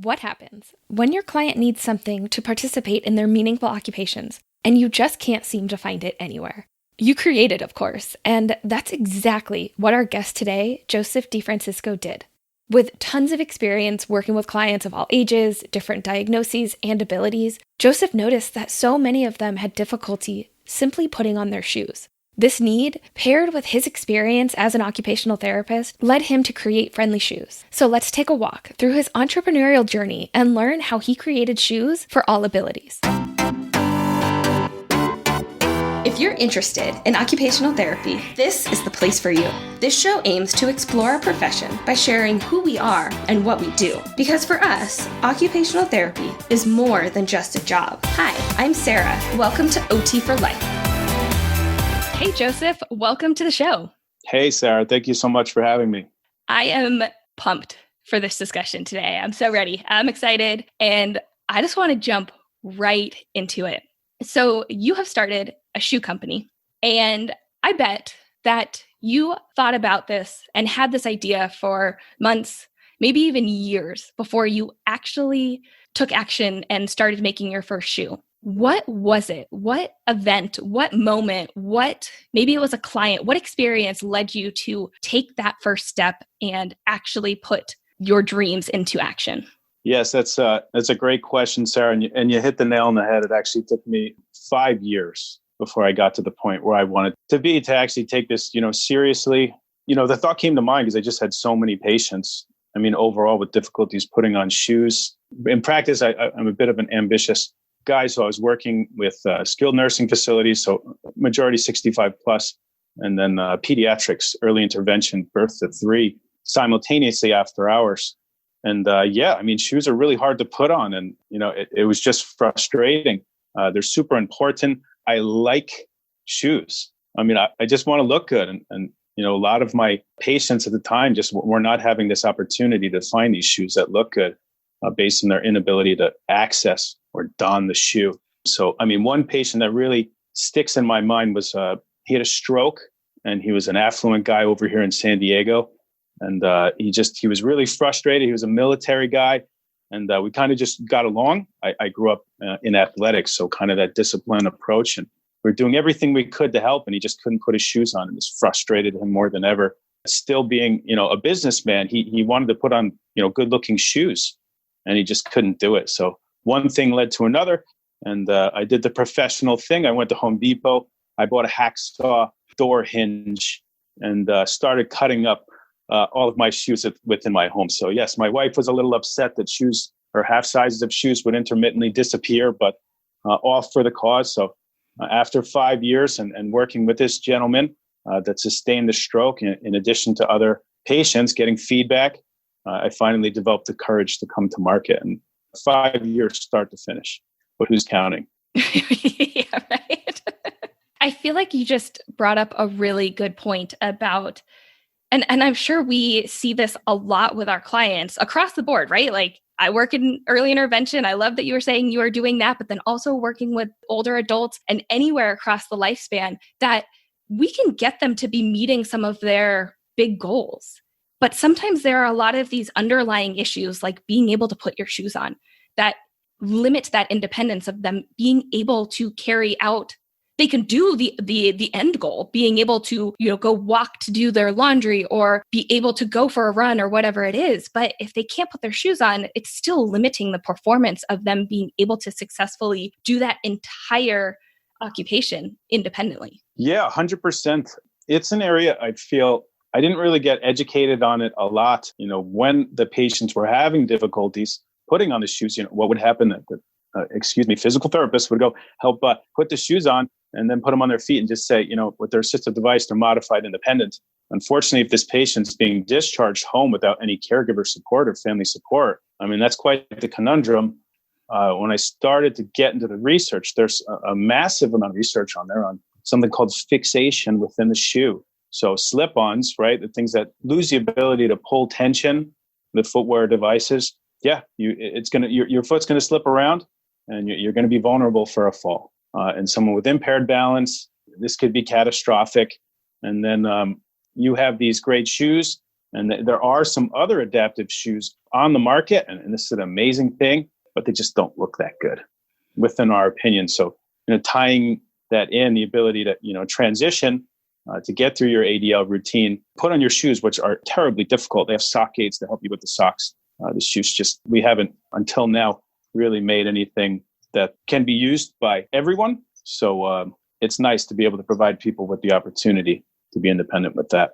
What happens when your client needs something to participate in their meaningful occupations and you just can't seem to find it anywhere? You create it, of course, and that's exactly what our guest today, Joseph DiFrancisco, did. With tons of experience working with clients of all ages, different diagnoses, and abilities, Joseph noticed that so many of them had difficulty simply putting on their shoes. This need, paired with his experience as an occupational therapist, led him to create Friendly Shoes. So let's take a walk through his entrepreneurial journey and learn how he created shoes for all abilities. If you're interested in occupational therapy, this is the place for you. This show aims to explore our profession by sharing who we are and what we do. Because for us, occupational therapy is more than just a job. Hi, I'm Sarah. Welcome to OT for Life. Hey, Joseph. Welcome to the show. Hey, Sarah. Thank you so much for having me. I am pumped for this discussion today. I'm so ready. I'm excited. And I just want to jump right into it. So you have started a shoe company, and I bet that you thought about this and had this idea for months, maybe even years before you actually took action and started making your first shoe. What was it? What event, what moment, maybe it was a client, what experience led you to take that first step and actually put your dreams into action? Yes, that's a great question, Sarah, and you hit the nail on the head. It actually took me 5 years before I got to the point where I wanted to actually take this, seriously. The thought came to mind because I just had so many patients. I mean, overall with difficulties putting on shoes. In practice, I'm a bit of an ambitious guy, so I was working with skilled nursing facilities, so majority 65 plus, and then pediatrics, early intervention, birth to 3, simultaneously after hours. And shoes are really hard to put on. And, it was just frustrating. They're super important. I like shoes. I mean, I just want to look good. And, a lot of my patients at the time just were not having this opportunity to find these shoes that look good based on their inability to access or don the shoe. So, one patient that really sticks in my mind was he had a stroke, and he was an affluent guy over here in San Diego. And he was really frustrated. He was a military guy, and we kind of just got along. I grew up in athletics, so kind of that disciplined approach. And we were doing everything we could to help, and he just couldn't put his shoes on. And this frustrated him more than ever. Still being, a businessman, he wanted to put on, good-looking shoes, and he just couldn't do it. So one thing led to another, and I did the professional thing. I went to Home Depot. I bought a hacksaw door hinge and started cutting up all of my shoes within my home. So yes, my wife was a little upset that shoes or half sizes of shoes would intermittently disappear, but all for the cause. So after 5 years and working with this gentleman that sustained the stroke, in addition to other patients getting feedback, I finally developed the courage to come to market. And 5 years start to finish, but who's counting? Yeah, right. I feel like you just brought up a really good point about And I'm sure we see this a lot with our clients across the board, right? Like I work in early intervention. I love that you were saying you are doing that, but then also working with older adults and anywhere across the lifespan that we can get them to be meeting some of their big goals. But sometimes there are a lot of these underlying issues like being able to put your shoes on that limit that independence of them being able to carry out. They can do the end goal, being able to, go walk to do their laundry or be able to go for a run or whatever it is. But if they can't put their shoes on, it's still limiting the performance of them being able to successfully do that entire occupation independently. Yeah, 100%. It's an area I feel I didn't really get educated on it a lot. When the patients were having difficulties putting on the shoes, what would happen? Physical therapists would go help put the shoes on and then put them on their feet and just say, with their assistive device, they're modified independent. Unfortunately, if this patient's being discharged home without any caregiver support or family support, that's quite the conundrum. When I started to get into the research, there's a massive amount of research on there on something called fixation within the shoe. So slip-ons, right? The things that lose the ability to pull tension, the footwear devices. Yeah, your foot's going to slip around and you're going to be vulnerable for a fall. And someone with impaired balance, this could be catastrophic. And then you have these great shoes And there are some other adaptive shoes on the market, and this is an amazing thing, but they just don't look that good, within our opinion. So, tying that in, the ability to, transition to get through your ADL routine, put on your shoes, which are terribly difficult. They have sock aids to help you with the socks. The shoes we haven't until now really made anything that can be used by everyone. So it's nice to be able to provide people with the opportunity to be independent with that.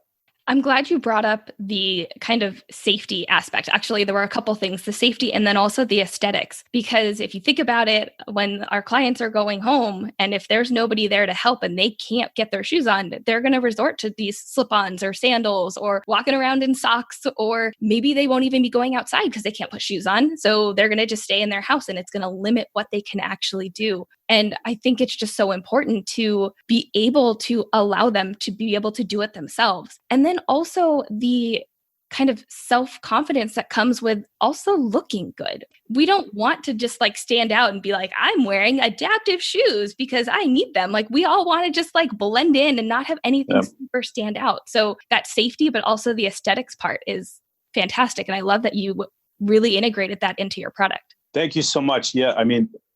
I'm glad you brought up the kind of safety aspect. Actually, there were a couple things, the safety and then also the aesthetics. Because if you think about it, when our clients are going home and if there's nobody there to help and they can't get their shoes on, they're going to resort to these slip-ons or sandals or walking around in socks, or maybe they won't even be going outside because they can't put shoes on. So they're going to just stay in their house and it's going to limit what they can actually do. And I think it's just so important to be able to allow them to be able to do it themselves. And then also the kind of self-confidence that comes with also looking good. We don't want to just stand out and be like, I'm wearing adaptive shoes because I need them. We all want to just blend in and not have anything super stand out. So that safety, but also the aesthetics part is fantastic. And I love that you really integrated that into your product. Thank you so much. Yeah,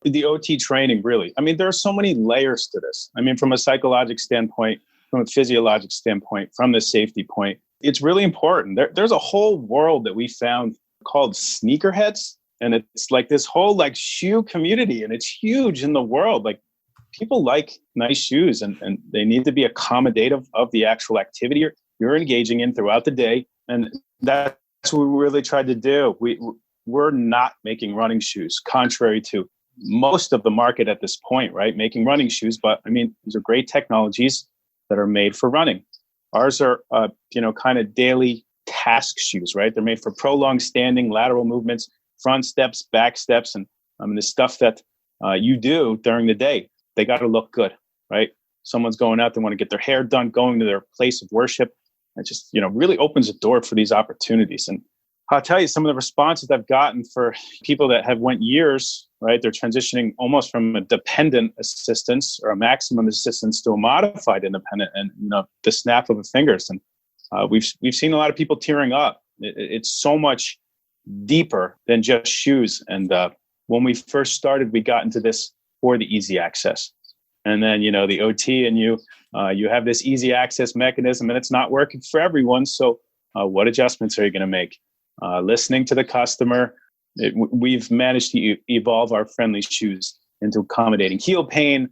the OT training, really. There are so many layers to this. From a psychological standpoint, from a physiologic standpoint, from the safety point, it's really important. There's a whole world that we found called sneakerheads. And it's this whole shoe community, and it's huge in the world. People like nice shoes, and they need to be accommodative of the actual activity you're engaging in throughout the day. And that's what we really tried to do. We're not making running shoes, contrary to most of the market at this point, right? Making running shoes. But these are great technologies that are made for running. Ours are, kind of daily task shoes, right? They're made for prolonged standing, lateral movements, front steps, back steps, and the stuff that you do during the day. They got to look good, right? Someone's going out, they want to get their hair done, going to their place of worship. It just, really opens a door for these opportunities. And I'll tell you some of the responses I've gotten for people that have went years, right? They're transitioning almost from a dependent assistance or a maximum assistance to a modified independent, and the snap of the fingers. And we've seen a lot of people tearing up. It's so much deeper than just shoes. And when we first started, we got into this for the easy access. And then the OT and you have this easy access mechanism, and it's not working for everyone. So what adjustments are you going to make? Listening to the customer, we've managed to evolve our friendly shoes into accommodating heel pain.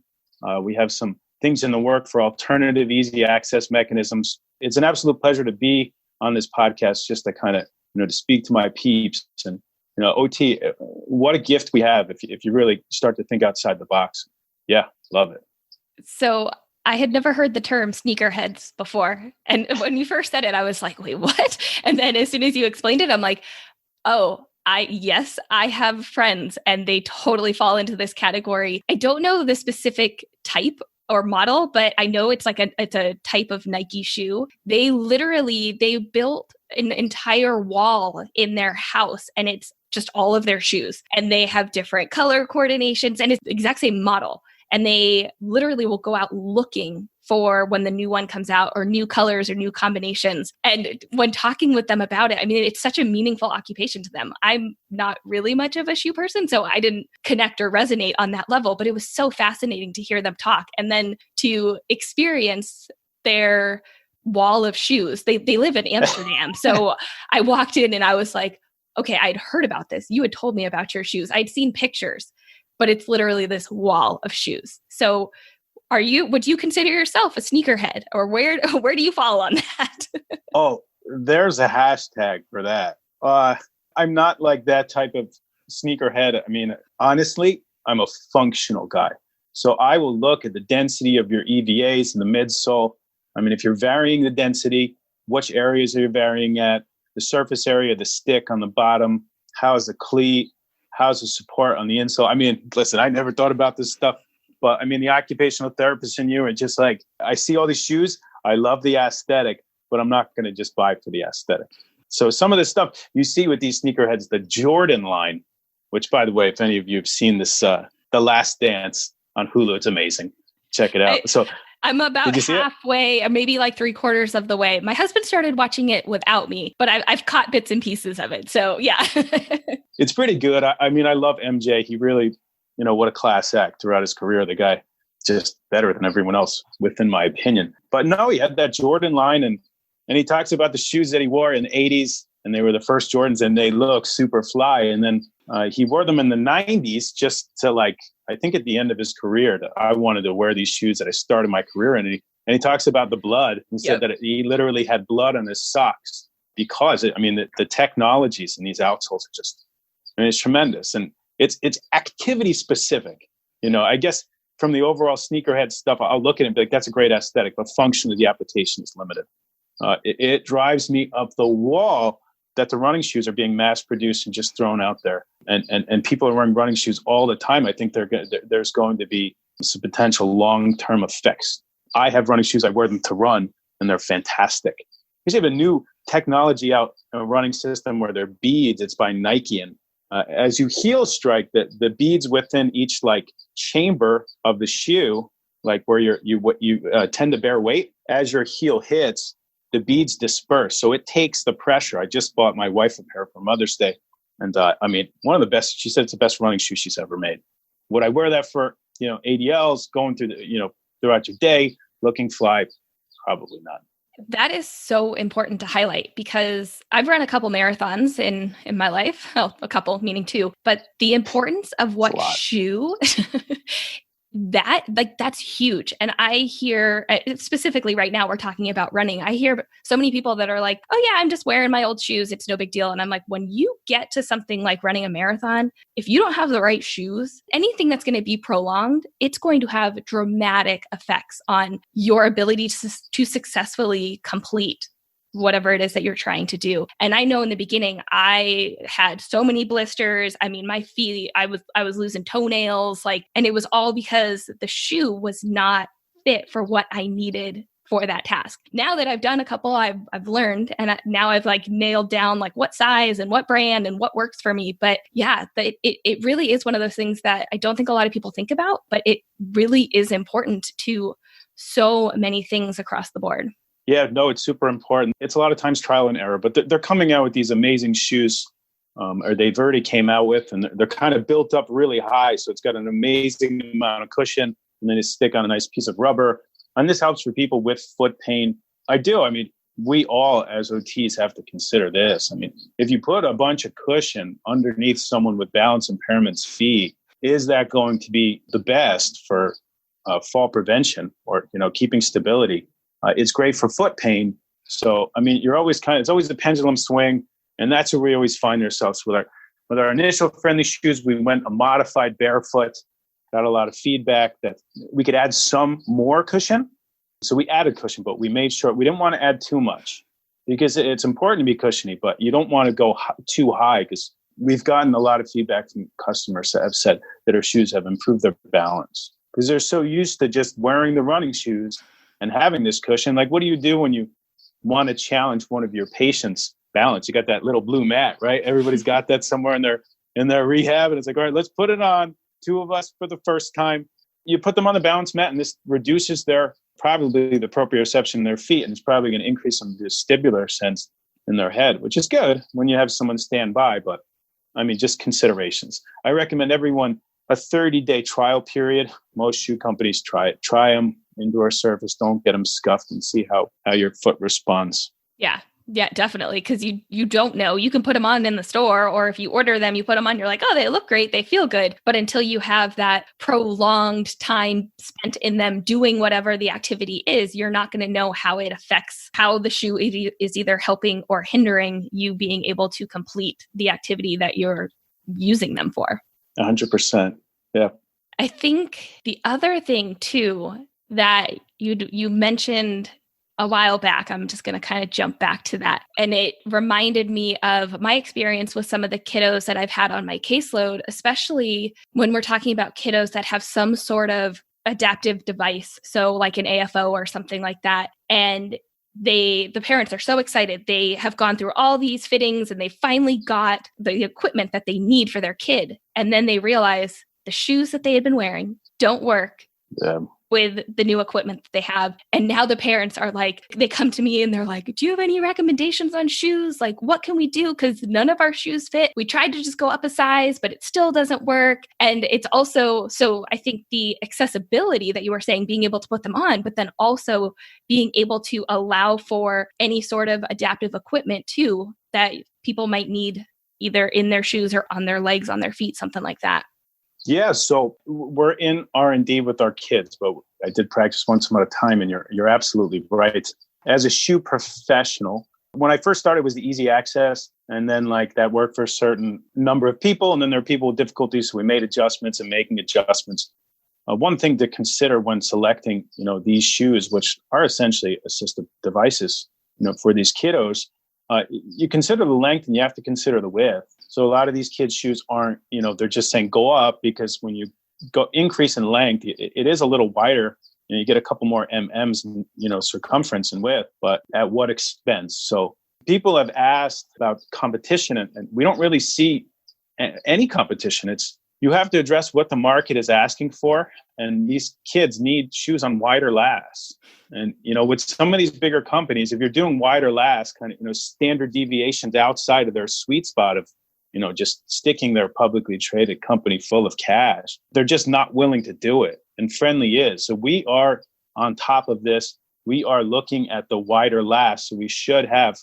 We have some things in the work for alternative easy access mechanisms. It's an absolute pleasure to be on this podcast, just to kind of, to speak to my peeps. And, OT, what a gift we have if you really start to think outside the box. Yeah, love it. So I had never heard the term sneakerheads before. And when you first said it, I was like, wait, what? And then as soon as you explained it, I'm like, oh, I have friends and they totally fall into this category. I don't know the specific type or model, but I know it's it's a type of Nike shoe. They built an entire wall in their house, and it's just all of their shoes. And they have different color coordinations, and it's the exact same model. And they literally will go out looking for when the new one comes out, or new colors or new combinations. And when talking with them about it, it's such a meaningful occupation to them. I'm not really much of a shoe person, so I didn't connect or resonate on that level, but it was so fascinating to hear them talk and then to experience their wall of shoes. They live in Amsterdam. So I walked in and I was like, okay, I'd heard about this. You had told me about your shoes. I'd seen pictures, but it's literally this wall of shoes. So would you consider yourself a sneakerhead, or where do you fall on that? Oh, there's a hashtag for that. I'm not like that type of sneakerhead. Honestly, I'm a functional guy. So I will look at the density of your EVAs and the midsole. If you're varying the density, which areas are you varying at? The surface area, the stick on the bottom, how's the cleat? How's the support on the insole? Listen, I never thought about this stuff, but the occupational therapist in you are just I see all these shoes. I love the aesthetic, but I'm not going to just buy for the aesthetic. So some of the stuff you see with these sneakerheads, the Jordan line, which, by the way, if any of you have seen this, The Last Dance on Hulu, it's amazing. Check it out. I'm about Did you see it? halfway, maybe like 3/4 of the way. My husband started watching it without me, but I've caught bits and pieces of it. So yeah. It's pretty good. I mean, I love MJ. He really, what a class act throughout his career. The guy just better than everyone else, within my opinion. But no, he had that Jordan line, and he talks about the shoes that he wore in the 80s, and they were the first Jordans, and they look super fly. And then he wore them in the 90s just to, like, I think at the end of his career, that I wanted to wear these shoes that I started my career in. And he talks about the blood and said that he literally had blood on his socks because, the technologies in these outsoles are just, it's tremendous. And it's activity specific. I guess from the overall sneakerhead stuff, I'll look at it and be like, that's a great aesthetic, but functionally the application is limited. It drives me up the wall that the running shoes are being mass produced and just thrown out there. And people are wearing running shoes all the time. I think there's going to be some potential long-term effects. I have running shoes. I wear them to run, and they're fantastic. We have a new technology out, a running system where they're beads. It's by Nike. And as you heel strike, the beads within each like chamber of the shoe, like where you tend to bear weight, as your heel hits, the beads disperse. So it takes the pressure. I just bought my wife a pair for Mother's Day. And one of the best, she said it's the best running shoe she's ever made. Would I wear that for, ADLs, going through throughout your day, looking fly? Probably not. That is so important to highlight because I've run a couple marathons in my life. Well, a couple, meaning two. But the importance of what shoe that's huge. And I hear, specifically right now, we're talking about running. I hear so many people that are like, oh yeah, I'm just wearing my old shoes. It's no big deal. And I'm like, when you get to something like running a marathon, if you don't have the right shoes, anything that's going to be prolonged, it's going to have dramatic effects on your ability to successfully complete whatever it is that you're trying to do. And I know in the beginning, I had so many blisters. I mean, my feet, I was losing toenails, and it was all because the shoe was not fit for what I needed for that task. Now that I've done a couple, I've learned, and now I've nailed down what size and what brand and what works for me. But yeah, it really is one of those things that I don't think a lot of people think about, but it really is important to so many things across the board. Yeah, no, it's super important. It's a lot of times trial and error, but they're coming out with these amazing shoes, or they've already came out with, and they're kind of built up really high. So it's got an amazing amount of cushion, and then you stick on a nice piece of rubber. And this helps for people with foot pain. We all as OTs have to consider this. If you put a bunch of cushion underneath someone with balance impairment's feet, is that going to be the best for fall prevention or, keeping stability? It's great for foot pain. So, you're always it's always the pendulum swing. And that's where we always find ourselves with our initial friendly shoes. We went a modified barefoot, got a lot of feedback that we could add some more cushion. So we added cushion, but we made sure we didn't want to add too much because it's important to be cushiony, but you don't want to go too high because we've gotten a lot of feedback from customers that have said that our shoes have improved their balance because they're so used to just wearing the running shoes and having this cushion. What do you do when you want to challenge one of your patients' balance? You got that little blue mat, right? Everybody's got that somewhere in their rehab. And it's all right, let's put it on. Two of us for the first time. You put them on the balance mat, and this reduces probably the proprioception in their feet. And it's probably going to increase some vestibular sense in their head, which is good when you have someone stand by. But just considerations. I recommend everyone a 30-day trial period. Most shoe companies try it. Try them. Indoor surface, don't get them scuffed, and see how your foot responds. Yeah, definitely. Because you don't know. You can put them on in the store, or if you order them, you put them on, you're like, oh, they look great, they feel good. But until you have that prolonged time spent in them doing whatever the activity is, you're not going to know how it affects how the shoe is either helping or hindering you being able to complete the activity that you're using them for. 100%. Yeah. I think the other thing too that you mentioned a while back, I'm just going to kind of jump back to that. And it reminded me of my experience with some of the kiddos that I've had on my caseload, especially when we're talking about kiddos that have some sort of adaptive device. So like an AFO or something like that. And the parents are so excited. They have gone through all these fittings and they finally got the equipment that they need for their kid. And then they realize the shoes that they had been wearing don't work. Yeah. with the new equipment that they have. And now the parents are like, they come to me and they're like, do you have any recommendations on shoes? Like, what can we do? Because none of our shoes fit. We tried to just go up a size, but it still doesn't work. And it's also, so I think the accessibility that you were saying, being able to put them on, but then also being able to allow for any sort of adaptive equipment too, that people might need either in their shoes or on their legs, on their feet, something like that. Yeah, so we're in R&D with our kids, but I did practice once upon a time, and you're absolutely right. As a shoe professional, when I first started, it was the easy access, and then like that worked for a certain number of people, and then there are people with difficulties, so we made adjustments and making adjustments. One thing to consider when selecting, these shoes, which are essentially assistive devices, for these kiddos, you consider the length and you have to consider the width. So a lot of these kids' shoes aren't, they're just saying go up, because when you go increase in length, it is a little wider. You get a couple more mm's, circumference and width, but at what expense? So people have asked about competition, and we don't really see any competition. You have to address what the market is asking for, and these kids need shoes on wider lasts. And, with some of these bigger companies, if you're doing wider last, kind of, standard deviations outside of their sweet spot of, just sticking their publicly traded company full of cash, they're just not willing to do it. And Friendly is. So we are on top of this. We are looking at the wider last. So we should have,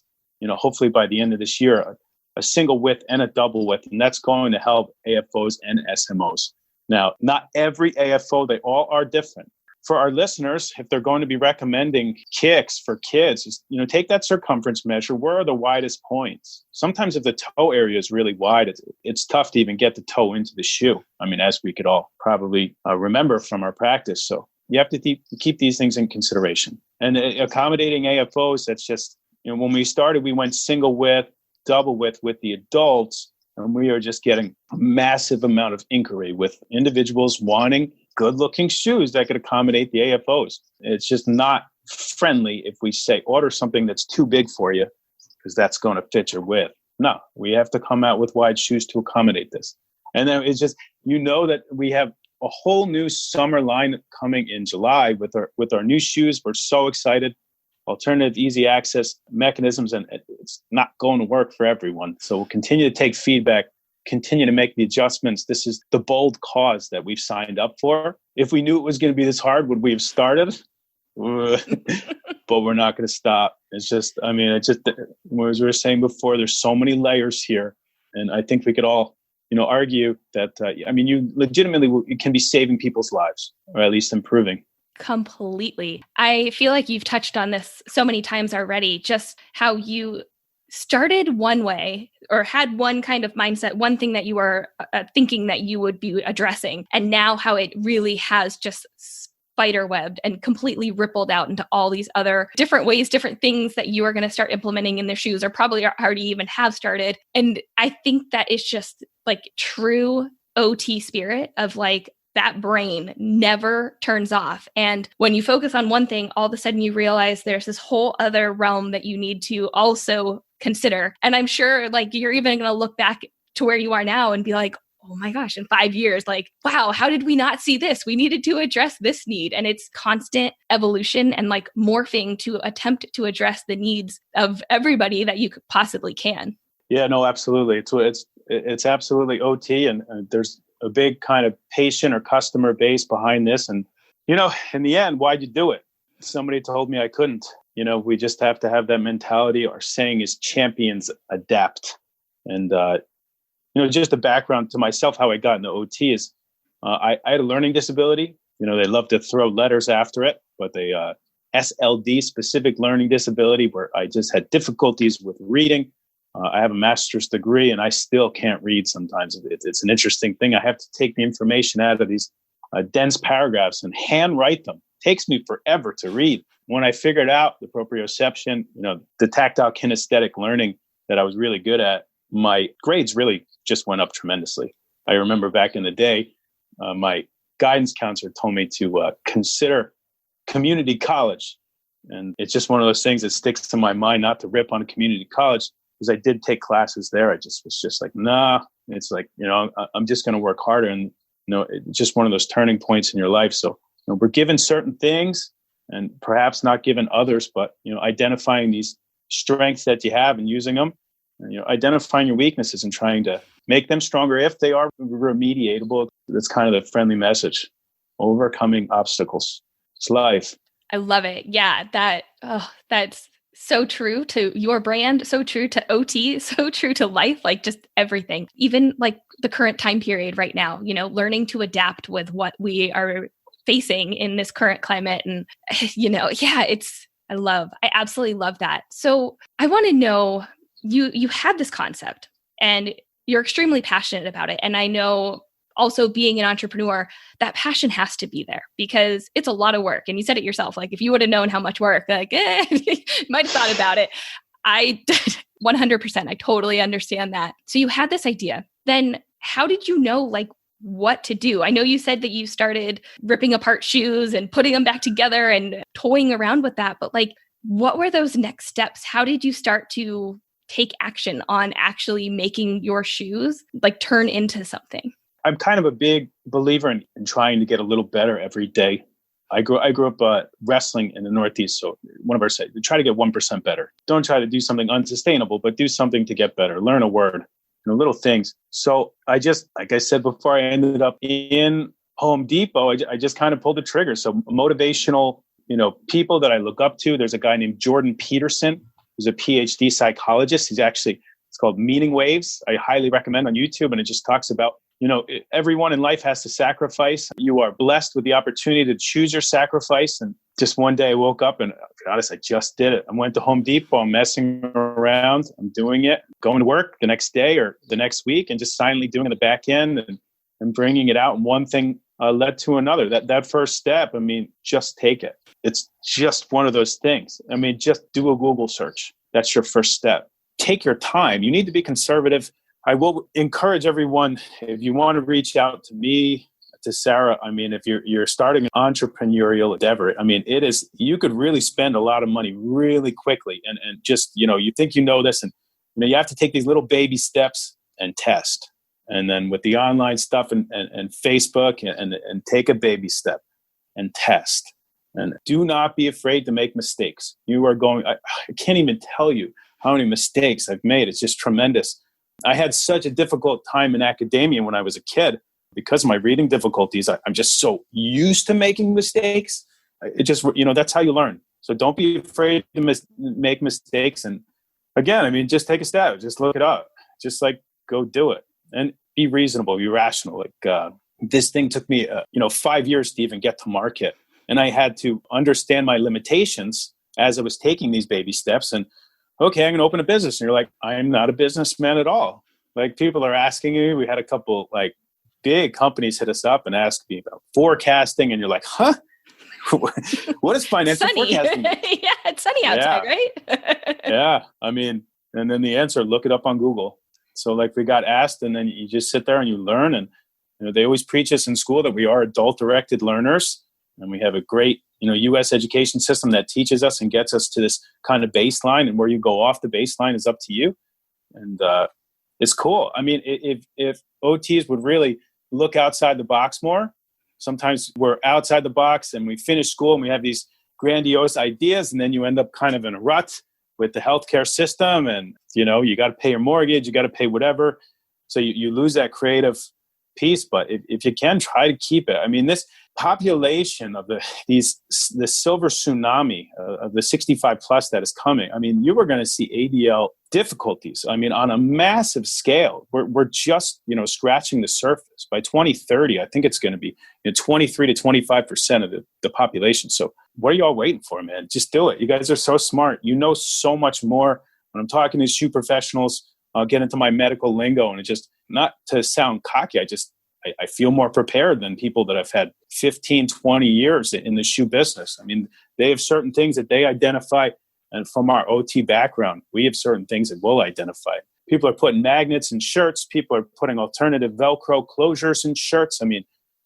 hopefully by the end of this year, a single width and a double width. And that's going to help AFOs and SMOs. Now, not every AFO, they all are different. For our listeners, if they're going to be recommending kicks for kids, take that circumference measure. Where are the widest points? Sometimes if the toe area is really wide, it's tough to even get the toe into the shoe. I mean, as we could all probably remember from our practice. So you have to keep these things in consideration. And accommodating AFOs, that's just, when we started, we went single width, double width with the adults, and we are just getting a massive amount of inquiry with individuals wanting good-looking shoes that could accommodate the AFOs. It's just not friendly if we say order something that's too big for you, because that's going to fit your width. No, we have to come out with wide shoes to accommodate this. And then it's just, that we have a whole new summer line coming in July with our new shoes. We're so excited. Alternative easy access mechanisms, and it's not going to work for everyone. So we'll continue to take feedback, continue to make the adjustments. This is the bold cause that we've signed up for. If we knew it was going to be this hard, would we have started? But we're not going to stop. It's just, as we were saying before, there's so many layers here. And I think we could all, argue that, you legitimately can be saving people's lives, or at least improving. Completely. I feel like you've touched on this so many times already, just how you started one way or had one kind of mindset, one thing that you were thinking that you would be addressing, and now how it really has just spiderwebbed and completely rippled out into all these other different ways, different things that you are going to start implementing in their shoes, or probably already even have started. And I think that is just like true OT spirit of like, that brain never turns off. And when you focus on one thing, all of a sudden you realize there's this whole other realm that you need to also consider. And I'm sure like you're even going to look back to where you are now and be like, oh my gosh, in 5 years, like, wow, how did we not see this? We needed to address this need. And it's constant evolution and like morphing to attempt to address the needs of everybody that you possibly can. Yeah, no, absolutely. It's absolutely OT, and there's a big kind of patient or customer base behind this. And, in the end, why'd you do it? Somebody told me I couldn't. We just have to have that mentality. Our saying is champions adapt. And, just a background to myself, how I got into OT is I had a learning disability. They love to throw letters after it, but they SLD, specific learning disability, where I just had difficulties with reading. I have a master's degree and I still can't read sometimes. It's an interesting thing. I have to take the information out of these dense paragraphs and handwrite them. It takes me forever to read. When I figured out the proprioception, the tactile kinesthetic learning that I was really good at, my grades really just went up tremendously. I remember back in the day, my guidance counselor told me to consider community college. And it's just one of those things that sticks to my mind, not to rip on a community college, because I did take classes there. I just was just like, nah, it's like, I'm just going to work harder. And, it's just one of those turning points in your life. So we're given certain things and perhaps not given others, but, identifying these strengths that you have and using them, and, identifying your weaknesses and trying to make them stronger if they are remediatable. That's kind of the friendly message. Overcoming obstacles. It's life. I love it. Yeah, that's so true to your brand, so true to OT, so true to life, like just everything. Even like the current time period right now, learning to adapt with what we are facing in this current climate. And, I absolutely love that. So I want to know, you had this concept and you're extremely passionate about it. And I know also being an entrepreneur, that passion has to be there because it's a lot of work. And you said it yourself, like if you would have known how much work, you might have thought about it. I 100%, I totally understand that. So you had this idea. Then how did you know like what to do? I know you said that you started ripping apart shoes and putting them back together and toying around with that, but like what were those next steps? How did you start to take action on actually making your shoes like turn into something? I'm kind of a big believer in trying to get a little better every day. I grew up wrestling in the Northeast. So one of our sayings, try to get 1% better. Don't try to do something unsustainable, but do something to get better. Learn a word, little things. So I just, like I said before, I ended up in Home Depot. I just kind of pulled the trigger. So motivational, people that I look up to. There's a guy named Jordan Peterson, who's a PhD psychologist. It's called Meaning Waves. I highly recommend on YouTube. And it just talks about, everyone in life has to sacrifice. You are blessed with the opportunity to choose your sacrifice. And just one day I woke up and, to be honest, I just did it. I went to Home Depot. I'm messing around. I'm doing it, going to work the next day or the next week and just silently doing the back end and bringing it out. And one thing led to another. That first step, just take it. It's just one of those things. Just do a Google search. That's your first step. Take your time. You need to be conservative. I will encourage everyone, if you want to reach out to me, to Sarah, if you're starting an entrepreneurial endeavor, you could really spend a lot of money really quickly and just, you think this and, you have to take these little baby steps and test. And then with the online stuff and Facebook and take a baby step and test. And do not be afraid to make mistakes. I can't even tell you how many mistakes I've made. It's just tremendous. I had such a difficult time in academia when I was a kid because of my reading difficulties. I'm just so used to making mistakes. It just, that's how you learn. So don't be afraid to make mistakes. And again, just take a step, just look it up, just like go do it and be reasonable, be rational. Like this thing took me, 5 years to even get to market. And I had to understand my limitations as I was taking these baby steps. And okay, I'm going to open a business. And you're like, I'm not a businessman at all. Like people are asking me, we had a couple like big companies hit us up and ask me about forecasting. And you're like, huh? What is financial forecasting? Yeah, it's sunny outside, right? Yeah. And then the answer, look it up on Google. So like we got asked and then you just sit there and you learn. And they always preach us in school that we are adult-directed learners. And we have a great U.S. education system that teaches us and gets us to this kind of baseline, and where you go off the baseline is up to you. And it's cool. If OTs would really look outside the box more, sometimes we're outside the box and we finish school and we have these grandiose ideas, and then you end up kind of in a rut with the healthcare system, and you got to pay your mortgage, you got to pay whatever. So you lose that creative piece. But if you can, try to keep it. This population of the silver tsunami of the 65 plus that is coming. You are going to see ADL difficulties. On a massive scale. We're just scratching the surface. By 2030, I think it's going to be 23 to 25% of the population. So what are y'all waiting for, man? Just do it. You guys are so smart. So much more. When I'm talking to shoe professionals, I'll get into my medical lingo, and it just, not to sound cocky, I feel more prepared than people that have had 15, 20 years in the shoe business. They have certain things that they identify. And from our OT background, we have certain things that we'll identify. People are putting magnets in shirts. People are putting alternative Velcro closures in shirts.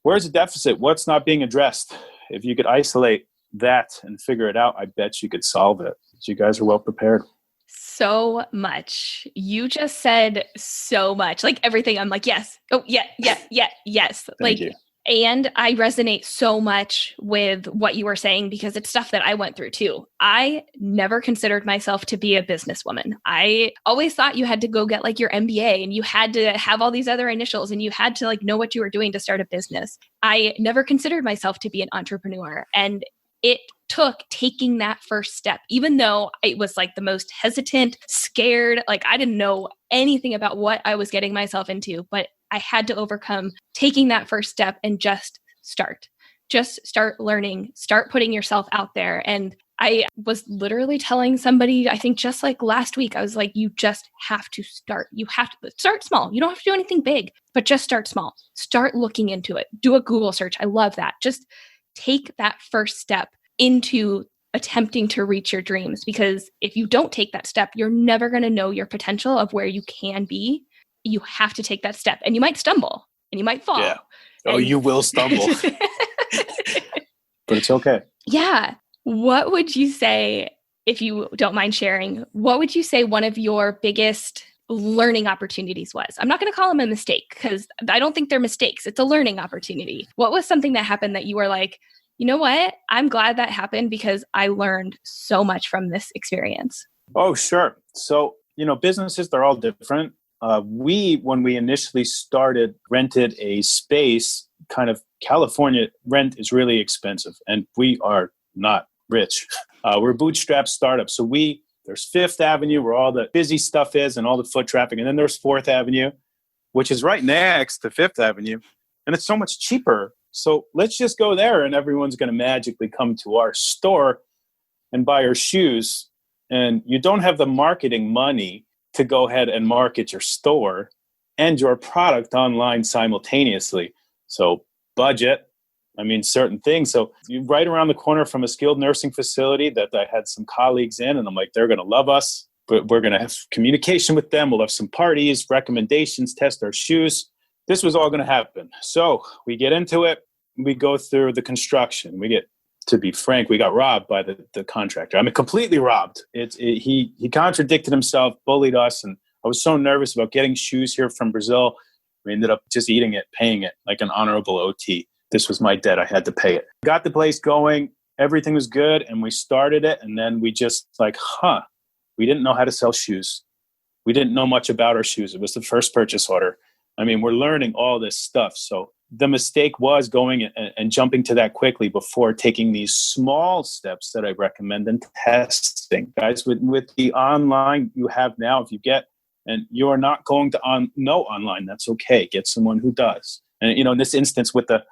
Where's the deficit? What's not being addressed? If you could isolate that and figure it out, I bet you could solve it. You guys are well prepared. So much. You just said so much. Like everything, I'm like, yes. Oh, yeah, yes. Thank you. And I resonate so much with what you were saying because it's stuff that I went through too. I never considered myself to be a businesswoman. I always thought you had to go get like your MBA and you had to have all these other initials and you had to like know what you were doing to start a business. I never considered myself to be an entrepreneur. And it took taking that first step, even though it was like the most hesitant, scared, like I didn't know anything about what I was getting myself into, but I had to overcome taking that first step and just start learning, start putting yourself out there. And I was literally telling somebody, I think just like last week, I was like, you just have to start. You have to start small. You don't have to do anything big, but just start small. Start looking into it. Do a Google search. I love that. Just take that first step into attempting to reach your dreams, because if you don't take that step, you're never going to know your potential of where you can be. You have to take that step, and you might stumble and you might fall. Yeah. Oh, you will stumble, but it's okay. Yeah. What would you say, if you don't mind sharing, what would you say one of your biggest learning opportunities was? I'm not going to call them a mistake because I don't think they're mistakes. It's a learning opportunity. What was something that happened that you were like, you know what? I'm glad that happened because I learned so much from this experience. Oh, sure. So, businesses, they're all different. When we initially started, rented a space. Kind of California rent is really expensive, and we are not rich. We're a bootstrap startup. So there's Fifth Avenue where all the busy stuff is and all the foot traffic. And then there's Fourth Avenue, which is right next to Fifth Avenue. And it's so much cheaper. So let's just go there and everyone's going to magically come to our store and buy our shoes. And you don't have the marketing money to go ahead and market your store and your product online simultaneously. So budget, certain things. So you're right around the corner from a skilled nursing facility that I had some colleagues in, and I'm like, they're going to love us, but we're going to have communication with them. We'll have some parties, recommendations, test our shoes. This was all going to happen. So we get into it. We go through the construction. To be frank, we got robbed by the contractor. Completely robbed. He contradicted himself, bullied us, and I was so nervous about getting shoes here from Brazil. We ended up just eating it, paying it like an honorable OT. This was my debt. I had to pay it. Got the place going. Everything was good, and we started it, and then we just we didn't know how to sell shoes. We didn't know much about our shoes. It was the first purchase order. We're learning all this stuff. So the mistake was going and jumping to that quickly before taking these small steps that I recommend and testing. Guys, with the online you have now, if you get, and you're not going to know online, that's okay. Get someone who does. And, in this instance with the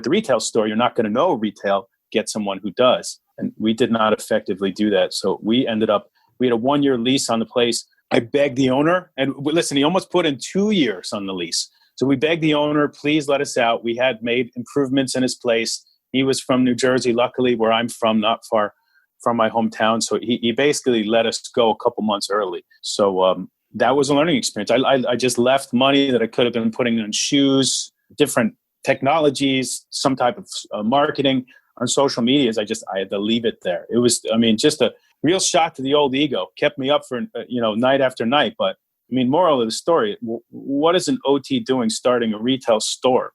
retail store, you're not going to know retail, get someone who does. And we did not effectively do that. So we had a 1-year lease on the place. I begged the owner, and listen, he almost put in 2 years on the lease. So we begged the owner, please let us out. We had made improvements in his place. He was from New Jersey, luckily, where I'm from, not far from my hometown. So he basically let us go a couple months early. So that was a learning experience. I just left money that I could have been putting on shoes, different technologies, some type of marketing on social medias. I had to leave it there. It was, just a real shot to the old ego. Kept me up for, night after night. But moral of the story, what is an OT doing starting a retail store?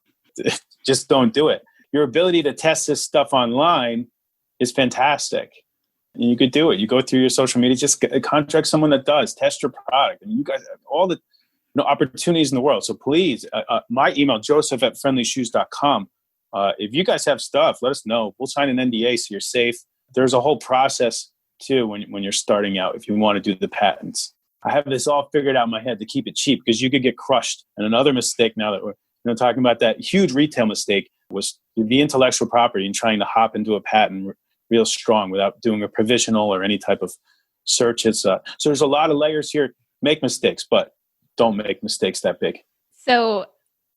Just don't do it. Your ability to test this stuff online is fantastic. And you could do it. You go through your social media, just contract someone that does, test your product. And you guys have all the opportunities in the world. So please, my email, joseph@friendlyshoes.com. If you guys have stuff, let us know. We'll sign an NDA so you're safe. There's a whole process too when you're starting out if you want to do the patents. I have this all figured out in my head to keep it cheap because you could get crushed. And another mistake, now that we're talking about that huge retail mistake, was the intellectual property and trying to hop into a patent real strong without doing a provisional or any type of search. So there's a lot of layers here. Make mistakes, but don't make mistakes that big. So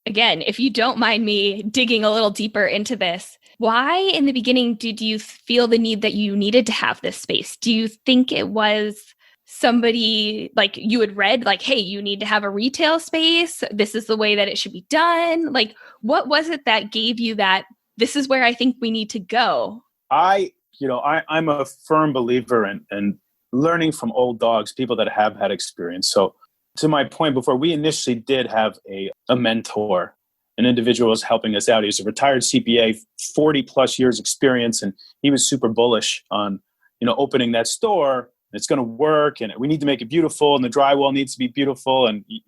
again, if you don't mind me digging a little deeper into this, why in the beginning did you feel the need that you needed to have this space? Do you think it was somebody like you had read, like, hey, you need to have a retail space. This is the way that it should be done. Like, what was it that gave you that this is where I think we need to go? I'm a firm believer in learning from old dogs, people that have had experience. So to my point before, we initially did have a mentor, an individual was helping us out. He was a retired CPA, 40 plus years experience. And he was super bullish on, opening that store. It's going to work and we need to make it beautiful and the drywall needs to be beautiful. And he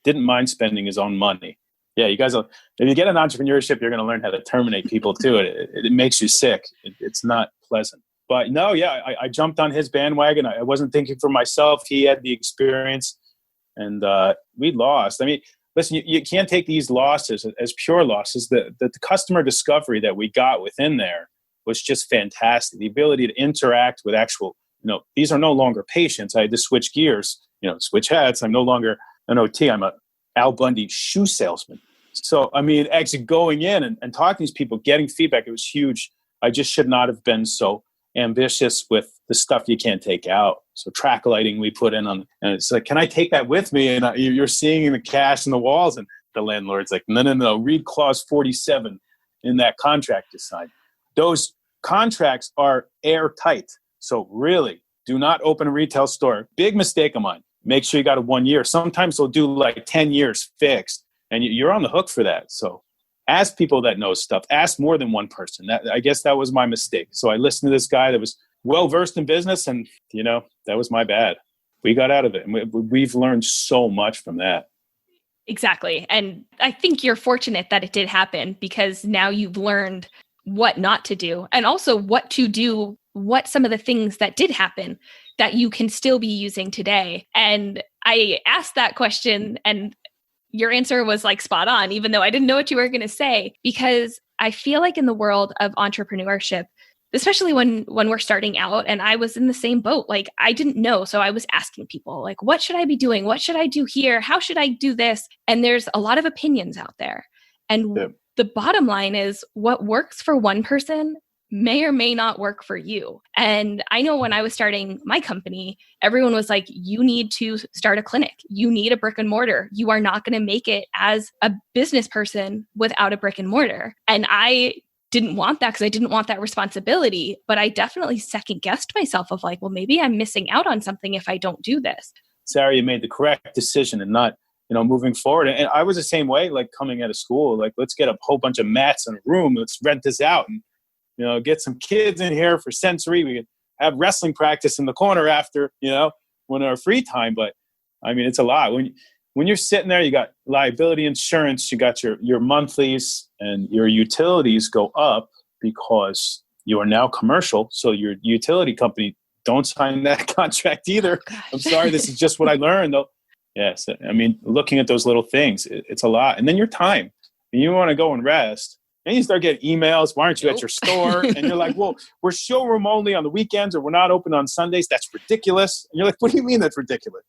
didn't mind spending his own money. Yeah, you guys, if you get in entrepreneurship, you're going to learn how to terminate people too. It makes you sick. It's not pleasant. But no, yeah, I jumped on his bandwagon. I wasn't thinking for myself. He had the experience and we lost. I mean, listen, you can't take these losses as pure losses. The customer discovery that we got within there was just fantastic. The ability to interact with actual, these are no longer patients. I had to switch gears, switch hats. I'm no longer an OT. I'm a Al Bundy shoe salesman. So, I mean, actually going in and talking to these people, getting feedback, it was huge. I just should not have been so ambitious with the stuff you can't take out. So track lighting we put in on, and it's like, can I take that with me? And you're seeing the cash in the walls, and the landlord's like, no, read clause 47 in that contract you signed. Those contracts are airtight. So really, do not open a retail store. Big mistake of mine. Make sure you got a 1 year. Sometimes they'll do like 10 years fixed, and you're on the hook for that. So ask people that know stuff. Ask more than one person. I guess that was my mistake. So I listened to this guy that was well-versed in business, and, that was my bad. We got out of it, and we've learned so much from that. Exactly. And I think you're fortunate that it did happen, because now you've learned what not to do, and also what to do, what some of the things that did happen that you can still be using today. And I asked that question, and your answer was like spot on, even though I didn't know what you were going to say, because I feel like in the world of entrepreneurship, especially when we're starting out, and I was in the same boat, like I didn't know. So I was asking people like, what should I be doing? What should I do here? How should I do this? And there's a lot of opinions out there. And the bottom line is what works for one person may or may not work for you. And I know when I was starting my company, everyone was like, you need to start a clinic. You need a brick and mortar. You are not going to make it as a business person without a brick and mortar. And I didn't want that, because I didn't want that responsibility. But I definitely second guessed myself of like, well, maybe I'm missing out on something if I don't do this. Sarah, you made the correct decision and not, moving forward. And I was the same way, like coming out of school, like, let's get a whole bunch of mats in a room. Let's rent this out and, get some kids in here for sensory. We could have wrestling practice in the corner after, when our free time. But I mean, it's a lot. When you're sitting there, you got liability insurance, you got your monthlies, and your utilities go up because you are now commercial. So your utility company don't sign that contract either. Oh, I'm sorry, this is just what I learned though. Yes. I mean, looking at those little things, it's a lot. And then your time. And you want to go and rest. And you start getting emails, why aren't you at your store? And you're like, well, we're showroom only on the weekends, or we're not open on Sundays. That's ridiculous. And you're like, what do you mean that's ridiculous?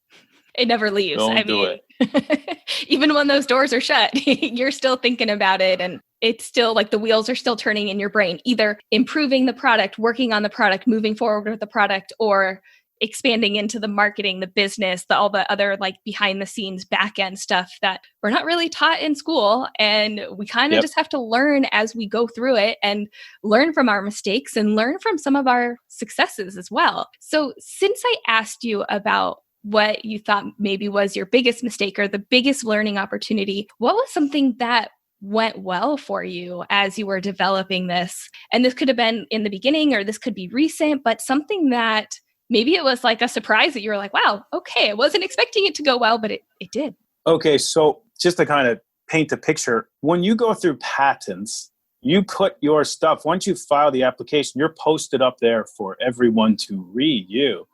It never leaves. Don't do it. Even when those doors are shut, you're still thinking about it. And it's still like the wheels are still turning in your brain, either improving the product, working on the product, moving forward with the product, or expanding into the marketing, the business, all the other like behind the scenes back end stuff that we're not really taught in school. And we kind of just have to learn as we go through it, and learn from our mistakes and learn from some of our successes as well. So since I asked you about what you thought maybe was your biggest mistake or the biggest learning opportunity, what was something that went well for you as you were developing this? And this could have been in the beginning, or this could be recent, but something that maybe it was like a surprise that you were like, wow, okay, I wasn't expecting it to go well, but it did. Okay, so just to kind of paint a picture, when you go through patents, you put your stuff, once you file the application, you're posted up there for everyone to read you.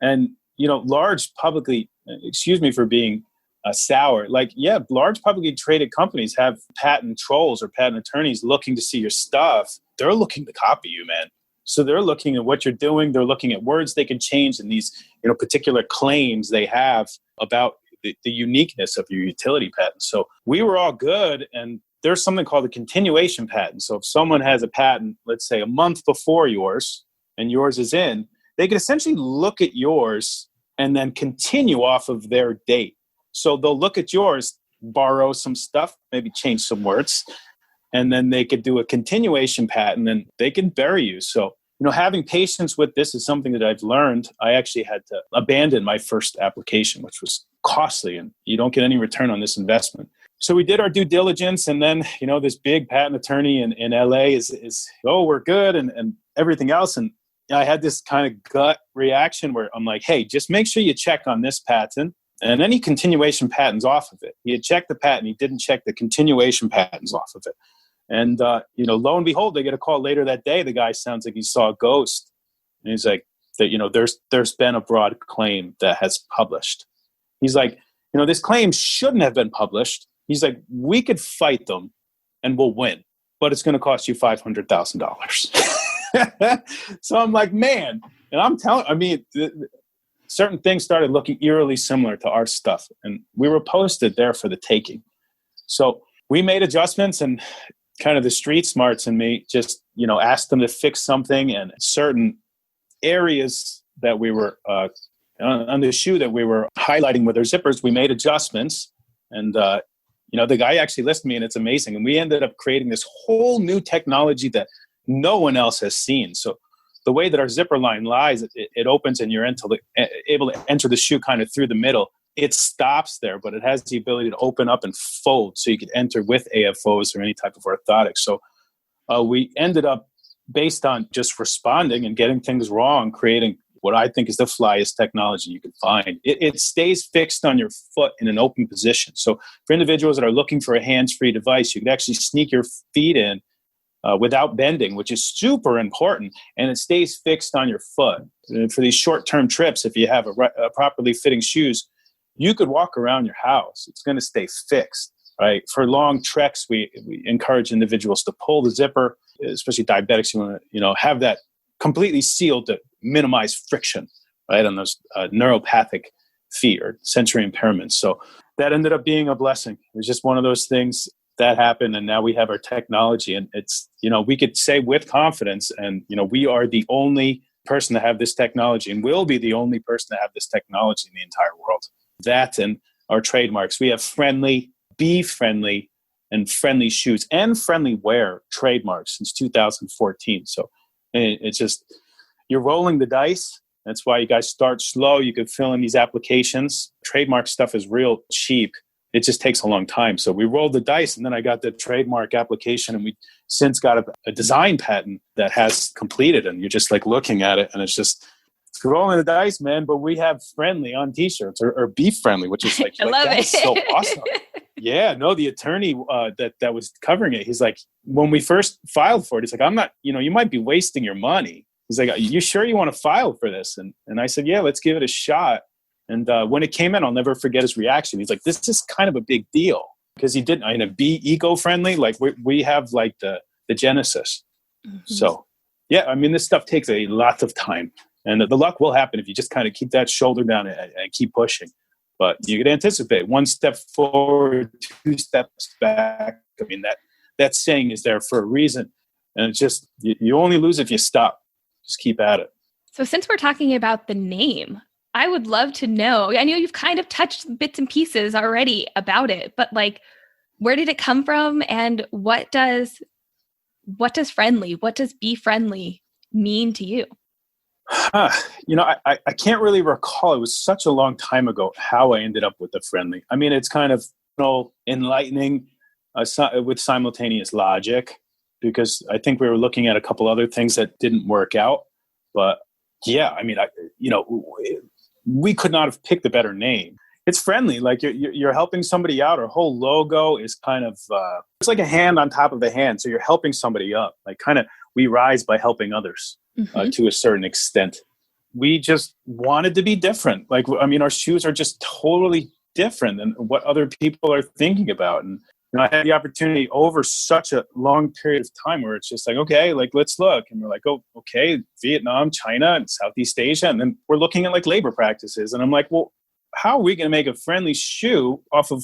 And, large publicly, excuse me for being sour, large publicly traded companies have patent trolls or patent attorneys looking to see your stuff. They're looking to copy you, man. So they're looking at what you're doing. They're looking at words they can change and these, particular claims they have about the uniqueness of your utility patent. So we were all good. And there's something called a continuation patent. So if someone has a patent, let's say a month before yours, and yours is in, they could essentially look at yours and then continue off of their date. So they'll look at yours, borrow some stuff, maybe change some words, and then they could do a continuation patent and they can bury you. So, having patience with this is something that I've learned. I actually had to abandon my first application, which was costly, and you don't get any return on this investment. So we did our due diligence, and then, this big patent attorney in LA is oh, we're good and everything else. And I had this kind of gut reaction where I'm like, hey, just make sure you check on this patent and any continuation patents off of it. He had checked the patent. He didn't check the continuation patents off of it. And, lo and behold, they get a call later that day. The guy sounds like he saw a ghost. And he's like, there's been a broad claim that has published. He's like, this claim shouldn't have been published. He's like, we could fight them and we'll win, but it's going to cost you $500,000. So I'm like, man, and certain things started looking eerily similar to our stuff, and we were posted there for the taking. So we made adjustments, and kind of the street smarts in me just, asked them to fix something, and certain areas that we were on the shoe that we were highlighting with our zippers, we made adjustments. And, the guy actually listened to me, and it's amazing. And we ended up creating this whole new technology that no one else has seen. So the way that our zipper line lies, it opens and you're able to enter the shoe kind of through the middle. It stops there, but it has the ability to open up and fold so you could enter with AFOs or any type of orthotics. So we ended up, based on just responding and getting things wrong, creating what I think is the flyest technology you can find. It stays fixed on your foot in an open position. So for individuals that are looking for a hands-free device, you can actually sneak your feet in without bending, which is super important, and it stays fixed on your foot. And for these short-term trips, if you have a properly fitting shoes, you could walk around your house. It's going to stay fixed, right? For long treks, we encourage individuals to pull the zipper, especially diabetics. You want to, have that completely sealed to minimize friction, right, on those neuropathic feet or sensory impairments. So that ended up being a blessing. It was just one of those things that happened, and now we have our technology, and it's, we could say with confidence, and, we are the only person to have this technology, and will be the only person to have this technology in the entire world. That and our trademarks. We have friendly, be friendly, and friendly shoes and friendly wear trademarks since 2014. So it's just, you're rolling the dice. That's why you guys start slow. You could fill in these applications. Trademark stuff is real cheap. It just takes a long time. So we rolled the dice, and then I got the trademark application, and we since got a design patent that has completed, and you're just like looking at it, and it's rolling the dice, man. But we have friendly on t-shirts or be friendly, which is like, I love it. So awesome. Yeah, no, the attorney that was covering it, he's like, when we first filed for it, he's like, I'm not, you might be wasting your money. He's like, you sure you want to file for this? And I said, yeah, let's give it a shot. And when it came in, I'll never forget his reaction. He's like, this is kind of a big deal, because he didn't, be eco-friendly. Like we have like the Genesis. Mm-hmm. So yeah, this stuff takes a lot of time, and the luck will happen if you just kind of keep that shoulder down and keep pushing. But you could anticipate one step forward, two steps back. That saying is there for a reason. And it's just, you only lose if you stop. Just keep at it. So since we're talking about the name, I would love to know, I know you've kind of touched bits and pieces already about it, but where did it come from, and what does friendly, what does be friendly mean to you? I can't really recall. It was such a long time ago how I ended up with the friendly. It's kind of enlightening with simultaneous logic, because I think we were looking at a couple other things that didn't work out. But yeah, we could not have picked a better name. It's friendly, like you're helping somebody out. Our whole logo is kind of it's like a hand on top of a hand. So you're helping somebody up. Like kind of, we rise by helping others. Mm-hmm. To a certain extent. We just wanted to be different. Our shoes are just totally different than what other people are thinking about. And I had the opportunity over such a long period of time where it's just like, okay, let's look. And we're like, oh, okay, Vietnam, China, and Southeast Asia. And then we're looking at labor practices. And I'm like, well, how are we going to make a friendly shoe off of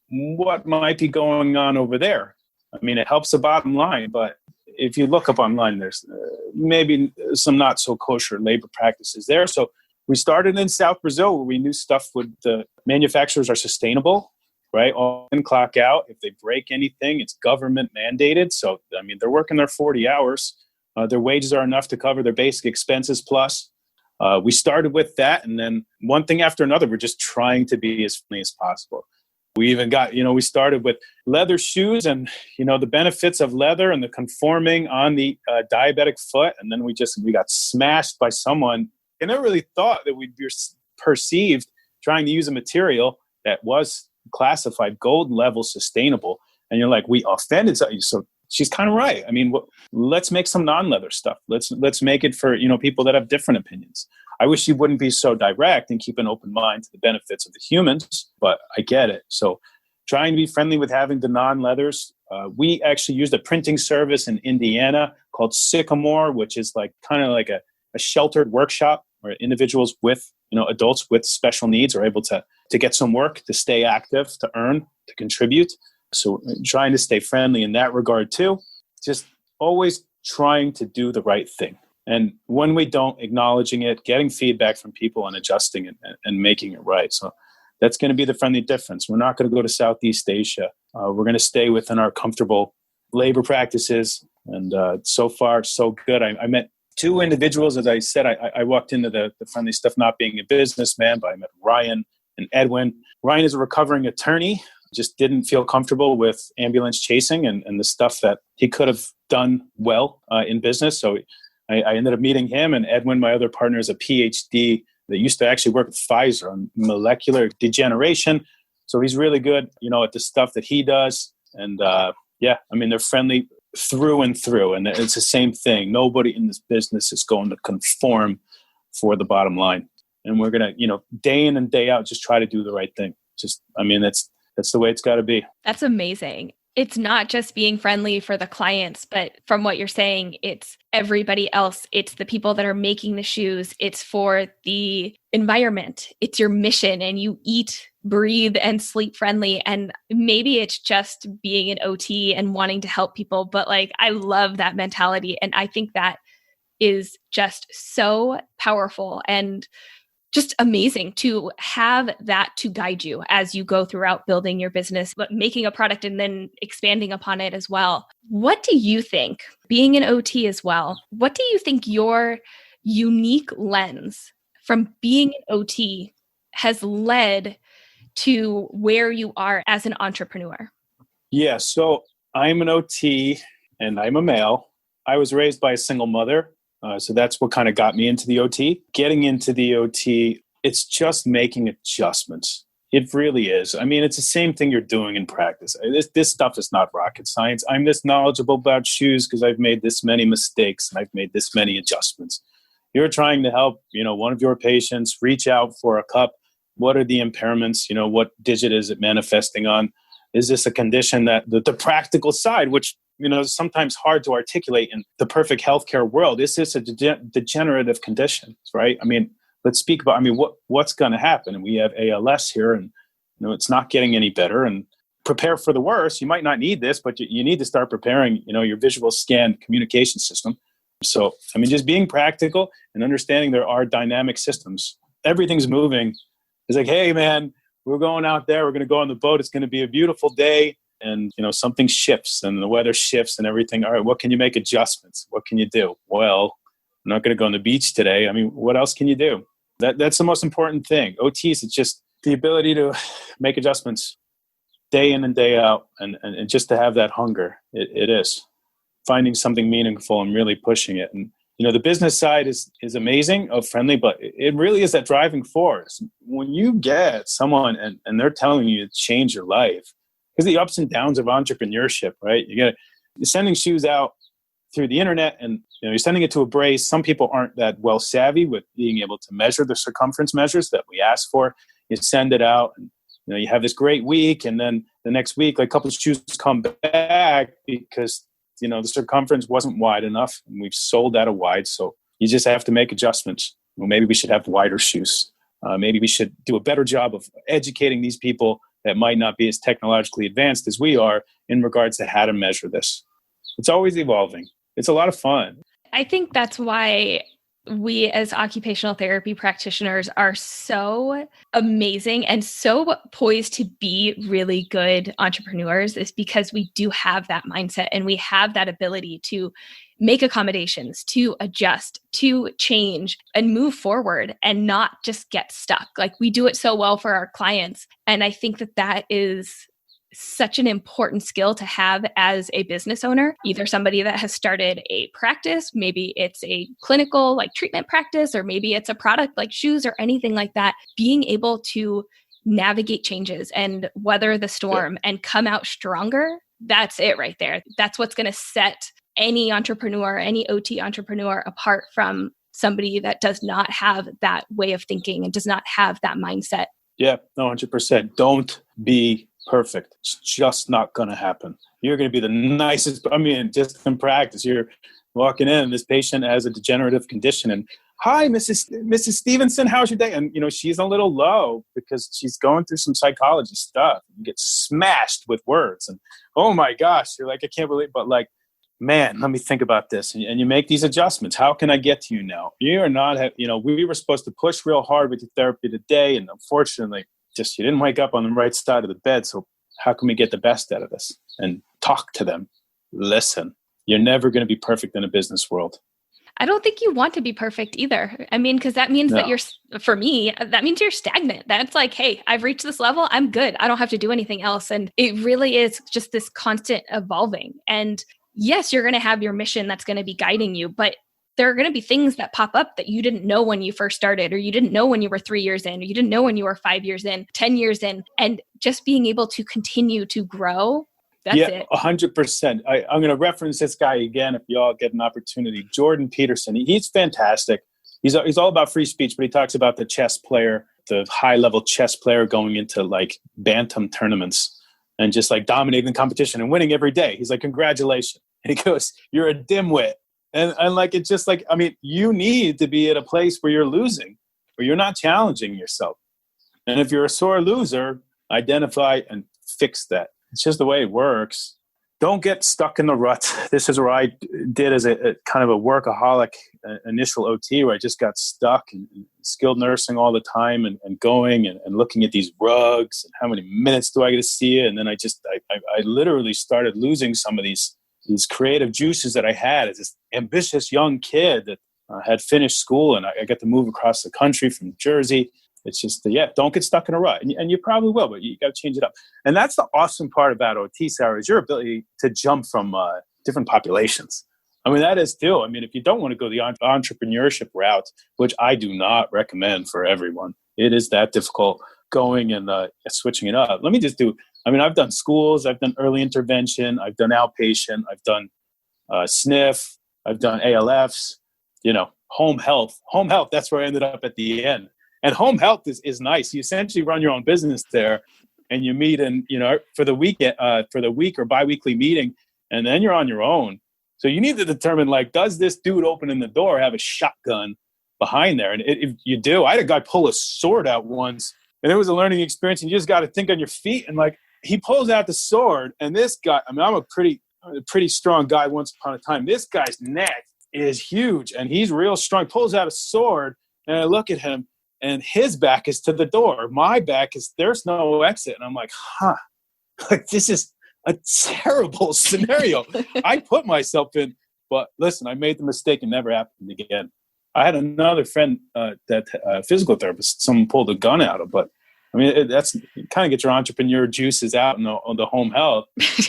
what might be going on over there? It helps the bottom line, but if you look up online, there's maybe some not so kosher labor practices there. So we started in South Brazil, where we knew stuff the manufacturers are sustainable, right? All in, clock out. If they break anything, it's government mandated. So, they're working their 40 hours. Their wages are enough to cover their basic expenses plus. We started with that. And then one thing after another, we're just trying to be as friendly as possible. We even got, we started with leather shoes and, the benefits of leather and the conforming on the diabetic foot. And then we got smashed by someone. I never really thought that we'd be perceived trying to use a material that was classified gold level sustainable. And you're like, we offended something. So she's kind of right. I mean, let's make some non-leather stuff. Let's make it for, people that have different opinions. I wish you wouldn't be so direct and keep an open mind to the benefits of the humans, but I get it. So trying to be friendly with having the non-leathers. We actually used a printing service in Indiana called Sycamore, which is kind of like a sheltered workshop where individuals with, adults with special needs are able to get some work, to stay active, to earn, to contribute. So trying to stay friendly in that regard too. Just always trying to do the right thing. And when we don't, acknowledging it, getting feedback from people and adjusting it and making it right. So that's going to be the friendly difference. We're not going to go to Southeast Asia. We're going to stay within our comfortable labor practices. And so far, so good. I met two individuals. As I said, I walked into the friendly stuff not being a businessman, but I met Ryan and Edwin. Ryan is a recovering attorney. Just didn't feel comfortable with ambulance chasing and the stuff that he could have done well in business. So I ended up meeting him, and Edwin, my other partner, is a PhD that used to actually work at Pfizer on molecular degeneration. So he's really good, at the stuff that he does. And they're friendly through and through. And it's the same thing. Nobody in this business is going to conform for the bottom line. And we're going to, day in and day out, just try to do the right thing. That's the way it's got to be. That's amazing. It's not just being friendly for the clients, but from what you're saying, it's everybody else. It's the people that are making the shoes. It's for the environment. It's your mission, and you eat, breathe, and sleep friendly. And maybe it's just being an OT and wanting to help people, but I love that mentality. And I think that is just so powerful and just amazing to have that to guide you as you go throughout building your business, but making a product and then expanding upon it as well. What do you think, being an OT as well, what do you think your unique lens from being an OT has led to where you are as an entrepreneur? Yeah, so I'm an OT and I'm a male. I was raised by a single mother. So that's what kind of got me into the OT. Getting into the OT, it's just making adjustments. It really is. I mean, it's the same thing you're doing in practice. This stuff is not rocket science. I'm this knowledgeable about shoes because I've made this many mistakes and I've made this many adjustments. You're trying to help, one of your patients reach out for a cup. What are the impairments? What digit is it manifesting on? Is this a condition that the practical side, which is sometimes hard to articulate in the perfect healthcare world. Is this a degenerative condition, right? I mean, let's speak about, what's going to happen? And we have ALS here and, it's not getting any better, and prepare for the worst. You might not need this, but you need to start preparing, your visual scan communication system. So, just being practical and understanding there are dynamic systems. Everything's moving. It's like, hey man, we're going out there. We're going to go on the boat. It's going to be a beautiful day. And, something shifts and the weather shifts and everything. All right, what can you make adjustments? What can you do? Well, I'm not going to go on the beach today. What else can you do? That's the most important thing. OTs, it's just the ability to make adjustments day in and day out and just to have that hunger. It is finding something meaningful and really pushing it. And, the business side is amazing, friendly, but it really is that driving force. When you get someone and they're telling you to change your life, because the ups and downs of entrepreneurship, right? You're sending shoes out through the internet and you're sending it to a brace. Some people aren't that well savvy with being able to measure the circumference measures that we ask for. You send it out and you have this great week, and then the next week, a couple of shoes come back because the circumference wasn't wide enough and we've sold out of wide. So you just have to make adjustments. Well, maybe we should have wider shoes. Maybe we should do a better job of educating these people that might not be as technologically advanced as we are in regards to how to measure this. It's always evolving. It's a lot of fun. I think that's why we as occupational therapy practitioners are so amazing and so poised to be really good entrepreneurs, is because we do have that mindset and we have that ability to make accommodations, to adjust, to change and move forward and not just get stuck. Like we do it so well for our clients. And I think that that is such an important skill to have as a business owner, either somebody that has started a practice, maybe it's a clinical like treatment practice, or maybe it's a product like shoes or anything like that, being able to navigate changes and weather the storm and come out stronger. That's it right there. That's what's going to set any entrepreneur, any OT entrepreneur apart from somebody that does not have that way of thinking and does not have that mindset. Yeah, 100%. Don't be perfect. It's just not going to happen. You're going to be the nicest. I mean, just in practice, you're walking in, this patient has a degenerative condition, and hi, Mrs. Stevenson, how's your day? And, you know, she's a little low because she's going through some psychology stuff. You get smashed with words and, oh my gosh, you're like, I can't believe, but like, man, let me think about this. And you make these adjustments. How can I get to you now? You are not, we were supposed to push real hard with your therapy today. And unfortunately, just you didn't wake up on the right side of the bed. So how can we get the best out of this? And talk to them. Listen, you're never going to be perfect in a business world. I don't think you want to be perfect either. I mean, because that means that for me, that means you're stagnant. That's like, hey, I've reached this level. I'm good. I don't have to do anything else. And it really is just this constant evolving. And yes, you're going to have your mission that's going to be guiding you, but there are going to be things that pop up that you didn't know when you first started, or you didn't know when you were 3 years in, or you didn't know when you were 5 years in, 10 years in, and just being able to continue to grow. That's it. 100%. I'm going to reference this guy again if you all get an opportunity. Jordan Peterson. He's fantastic. He's all about free speech, but he talks about the chess player, the high-level chess player going into like bantam tournaments and just like dominating the competition and winning every day. He's like, congratulations. And he goes, you're a dimwit. And like, it's just like, I mean, you need to be at a place where you're losing, where you're not challenging yourself. And if you're a sore loser, identify and fix that. It's just the way it works. Don't get stuck in the rut. This is what I did as a kind of a workaholic initial OT, where I just got stuck in skilled nursing all the time and going and looking at these rugs and how many minutes do I get to see it. And then I literally started losing some of these creative juices that I had as this ambitious young kid that had finished school, and I got to move across the country from Jersey. It's just, don't get stuck in a rut. And you probably will, but you got to change it up. And that's the awesome part about OT, Sarah, is your ability to jump from different populations. I mean, that is too. I mean, if you don't want to go the entrepreneurship route, which I do not recommend for everyone, it is that difficult going and switching it up. Let me just I've done schools, I've done early intervention, I've done outpatient, I've done SNF, I've done ALFs, home health. Home health, that's where I ended up at the end. And home health is nice. You essentially run your own business there, and you meet for the week or biweekly meeting, and then you're on your own. So you need to determine, like, does this dude opening the door have a shotgun behind there? And if you do, I had a guy pull a sword out once, and it was a learning experience. And you just got to think on your feet. And like, he pulls out the sword, and this guy, I mean, I'm a pretty strong guy once upon a time. This guy's neck is huge, and he's real strong. Pulls out a sword, and I look at him, and his back is to the door. My back there's no exit. And I'm like, like, this is a terrible scenario. I put myself in, but listen, I made the mistake and never happened again. I had another friend physical therapist, someone pulled a gun out of, but I mean, that's kind of get your entrepreneur juices out on the home health.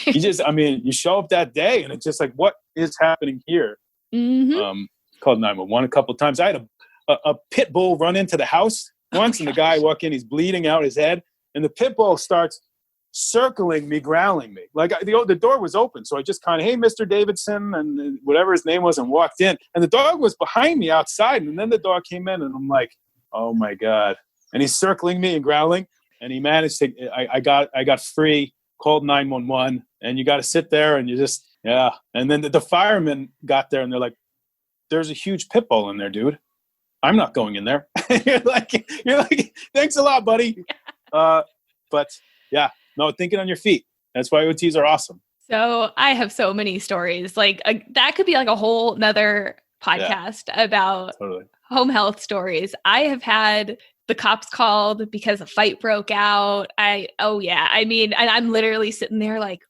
You show up that day and it's just like, what is happening here? Mm-hmm. Called 911 a couple of times. I had a pit bull run into the house once, and the guy walk in, he's bleeding out his head, and the pit bull starts circling me, growling me. Like, the door was open, so I just kind of, hey, Mr. Davidson, and whatever his name was, and walked in, and the dog was behind me outside, and then the dog came in, and I'm like, oh my God. And he's circling me and growling, and he managed to, I got free, called 911, and you got to sit there, and you just, and then the firemen got there, and they're like, there's a huge pit bull in there, dude. I'm not going in there. you're like, thanks a lot, buddy. But yeah, no, thinking on your feet. That's why OTs are awesome. So I have so many stories. Like that could be like a whole nother podcast about home health stories. I have had the cops called because a fight broke out. And I'm literally sitting there like,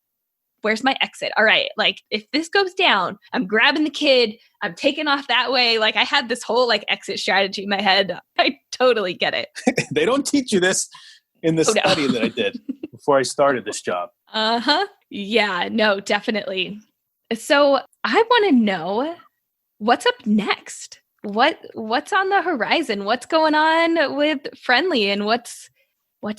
where's my exit? All right. Like if this goes down, I'm grabbing the kid, I'm taking off that way. Like I had this whole like exit strategy in my head. I totally get it. They don't teach you this in the study that I did before I started this job. Uh-huh. Yeah, no, definitely. So I want to know what's up next. What's on the horizon? What's going on with Friendly, and what's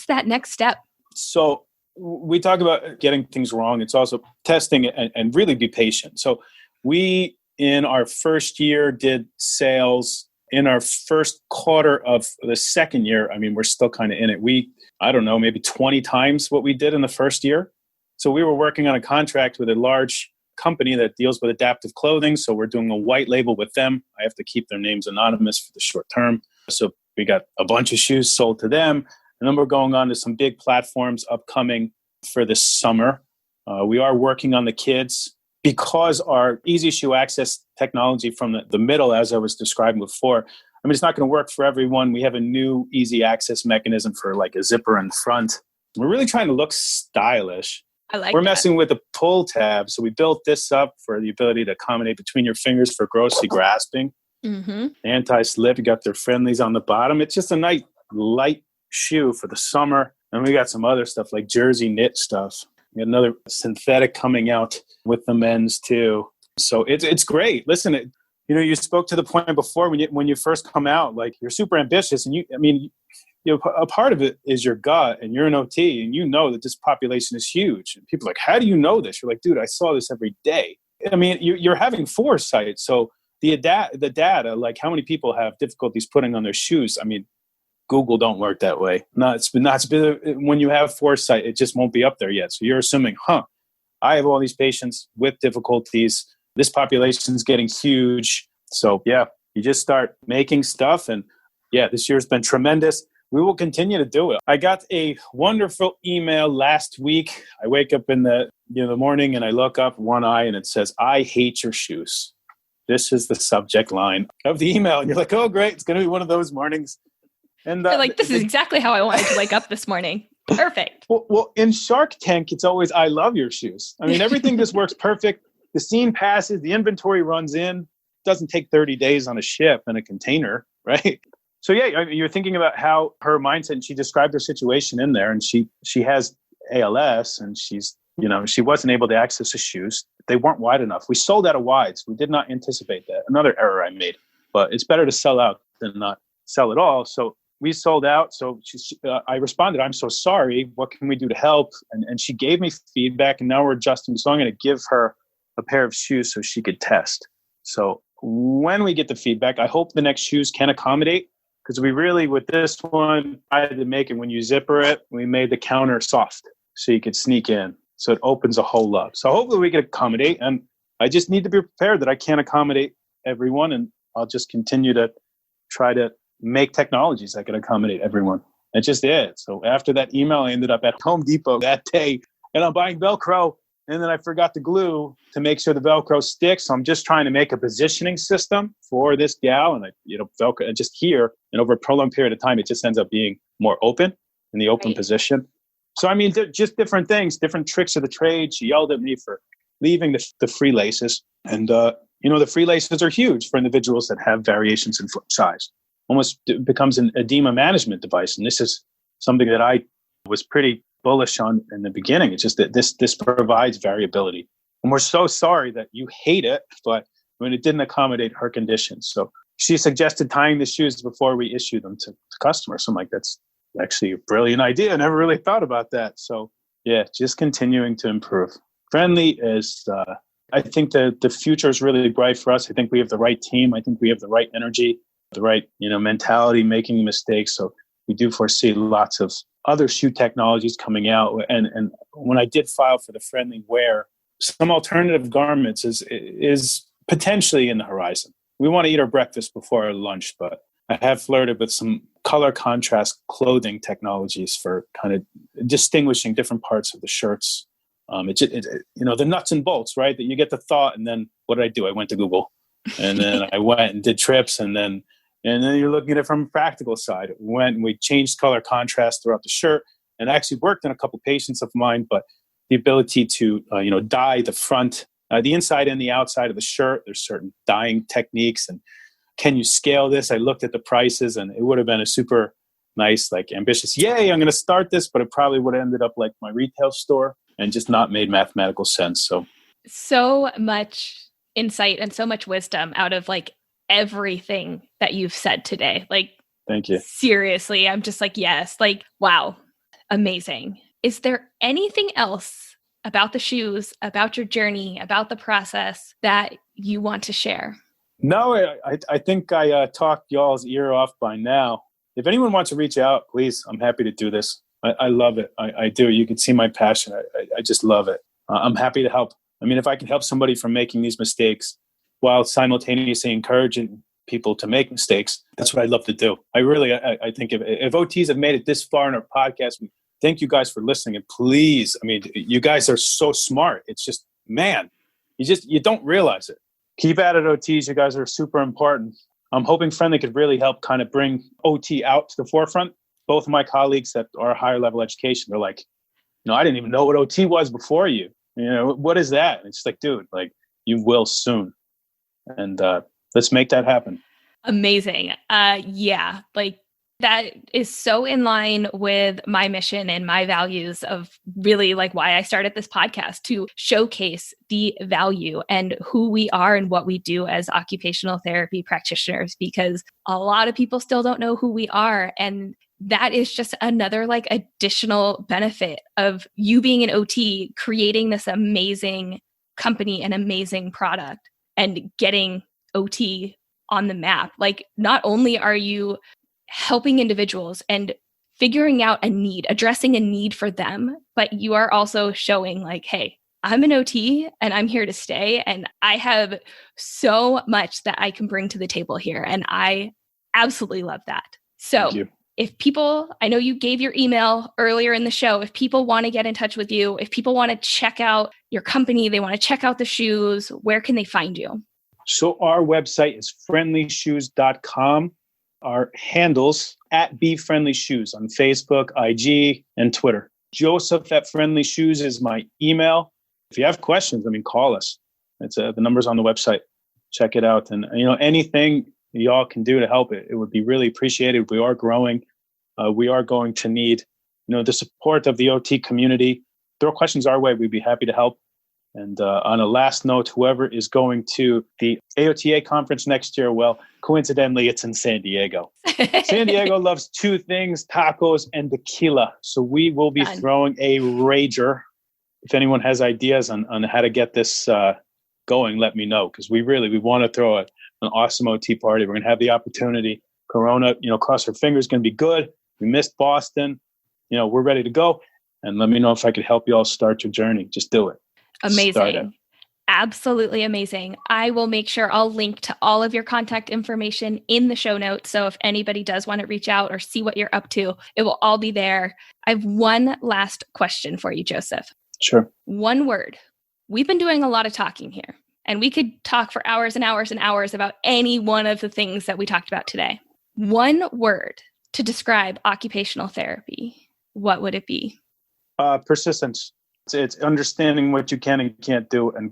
that next step? So we talk about getting things wrong. It's also testing and really be patient. So we, in our first year, did sales. In our first quarter of the second year, I mean, we're still kind of in it. I don't know, maybe 20 times what we did in the first year. So we were working on a contract with a large company that deals with adaptive clothing. So we're doing a white label with them. I have to keep their names anonymous for the short term. So we got a bunch of shoes sold to them. And then we're going on to some big platforms upcoming for this summer. We are working on the kids because our easy shoe access technology from the middle, as I was describing before, I mean, it's not going to work for everyone. We have a new easy access mechanism for like a zipper in front. We're really trying to look stylish. We're messing with the pull tab. So we built this up for the ability to accommodate between your fingers for grossly grasping. Mm-hmm. Anti-slip. You got their friendlies on the bottom. It's just a nice light shoe for the summer. And we got some other stuff like jersey knit stuff. We got another synthetic coming out with the men's too. So it's great. Listen, you spoke to the point before when you first come out, like you're super ambitious, and a part of it is your gut, and you're an OT, and you know that this population is huge. And people are like, how do you know this? You're like, dude, I saw this every day. I mean, you're having foresight. So the data, like how many people have difficulties putting on their shoes? I mean, Google don't work that way. When you have foresight, it just won't be up there yet. So you're assuming, I have all these patients with difficulties. This population's getting huge. So yeah, you just start making stuff. And yeah, this year's been tremendous. We will continue to do it. I got a wonderful email last week. I wake up in the morning and I look up one eye and it says, I hate your shoes. This is the subject line of the email. And you're like, oh, great. It's going to be one of those mornings. And you're like, this is exactly how I wanted to wake up this morning. Perfect. Well, in Shark Tank, it's always, I love your shoes. I mean, everything just works perfect. The scene passes, the inventory runs in. It doesn't take 30 days on a ship in a container, right? So yeah, you're thinking about how her mindset, and she described her situation in there, and she has ALS, and she wasn't able to access the shoes. They weren't wide enough. We sold out of wides. We did not anticipate that. Another error I made, but it's better to sell out than not sell at all. So we sold out. So I responded, I'm so sorry. What can we do to help? And she gave me feedback, and now we're adjusting. So I'm going to give her a pair of shoes so she could test. So when we get the feedback, I hope the next shoes can accommodate, because we really, with this one, I had to make it, when you zipper it, we made the counter soft so you could sneak in. So it opens a hole up. So hopefully we can accommodate. And I just need to be prepared that I can't accommodate everyone. And I'll just continue to try to make technologies that can accommodate everyone. It just is. So after that email, I ended up at Home Depot that day, and I'm buying Velcro. And then I forgot the glue to make sure the Velcro sticks. So I'm just trying to make a positioning system for this gal. And Velcro, and just here, and over a prolonged period of time, it just ends up being more open in the open position. So, I mean, just different things, different tricks of the trade. She yelled at me for leaving the free laces. And, the free laces are huge for individuals that have variations in foot size. Almost becomes an edema management device. And this is something that I was pretty bullish on in the beginning. It's just that this provides variability. And we're so sorry that you hate it, but when it didn't accommodate her conditions. So she suggested tying the shoes before we issue them to customers. So I'm like, that's actually a brilliant idea. I never really thought about that. So yeah, just continuing to improve. Friendly is, I think the future is really bright for us. I think we have the right team. I think we have the right energy, the right, mentality, making mistakes. So we do foresee lots of other shoe technologies coming out. And when I did file for the Friendly Wear, some alternative garments is potentially in the horizon. We want to eat our breakfast before our lunch, but I have flirted with some color contrast clothing technologies for kind of distinguishing different parts of the shirts. The nuts and bolts, right? That you get the thought, and then what did I do? I went to Google, and then I went and did trips, and then you're looking at it from a practical side. We changed color contrast throughout the shirt, and I actually worked on a couple patients of mine, but the ability to, dye the front, the inside and the outside of the shirt. There's certain dyeing techniques. And can you scale this? I looked at the prices and it would have been a super nice, like ambitious, yay, I'm going to start this, but it probably would have ended up like my retail store and just not made mathematical sense. So much insight and so much wisdom out of like everything that you've said today. Like, thank you. Seriously, I'm just like, yes, like, wow, amazing. Is there anything else about the shoes, about your journey, about the process that you want to share? No, I think I talked y'all's ear off by now. If anyone wants to reach out, please, I'm happy to do this. I love it. I do. You can see my passion. I just love it. I'm happy to help. I mean, if I can help somebody from making these mistakes while simultaneously encouraging people to make mistakes, that's what I'd love to do. I think if OTs have made it this far in our podcast, thank you guys for listening. And please, I mean, you guys are so smart. It's just, man, you don't realize it. Keep at it, OTs. You guys are super important. I'm hoping Friendly could really help kind of bring OT out to the forefront. Both of my colleagues that are higher level education, they're like, I didn't even know what OT was before you. What is that? And it's like, dude, like you will soon. And let's make that happen. Amazing. Yeah, like that is so in line with my mission and my values of really like why I started this podcast, to showcase the value and who we are and what we do as occupational therapy practitioners, because a lot of people still don't know who we are. And that is just another like additional benefit of you being an OT, creating this amazing company and amazing product and getting OT on the map. Like, not only are you helping individuals and figuring out a need, addressing a need for them, but you are also showing like, hey, I'm an OT and I'm here to stay. And I have so much that I can bring to the table here. And I absolutely love that. So if people, I know you gave your email earlier in the show, if people want to get in touch with you, if people want to check out your company, they want to check out the shoes, where can they find you? So our website is friendlyshoes.com. Our handles at BeFriendlyShoes on Facebook, IG, and Twitter. Joseph at Friendly Shoes is my email. If you have questions, call us. It's the number's on the website. Check it out. And, anything y'all can do to help it would be really appreciated. We are growing. We are going to need, the support of the OT community. Throw questions our way. We'd be happy to help. And on a last note, whoever is going to the AOTA conference next year, well, coincidentally, it's in San Diego. San Diego loves two things, tacos and tequila. So we will be throwing a rager. If anyone has ideas on how to get this going, let me know. Because we want to throw an awesome OT party. We're going to have the opportunity. Corona, cross our fingers, going to be good. We missed Boston. We're ready to go. And let me know if I could help you all start your journey. Just do it. Amazing. Absolutely amazing. I will make sure I'll link to all of your contact information in the show notes. So if anybody does want to reach out or see what you're up to, it will all be there. I have one last question for you, Joseph. Sure. One word. We've been doing a lot of talking here, and we could talk for hours and hours and hours about any one of the things that we talked about today. One word to describe occupational therapy. What would it be? Persistence. It's understanding what you can and can't do and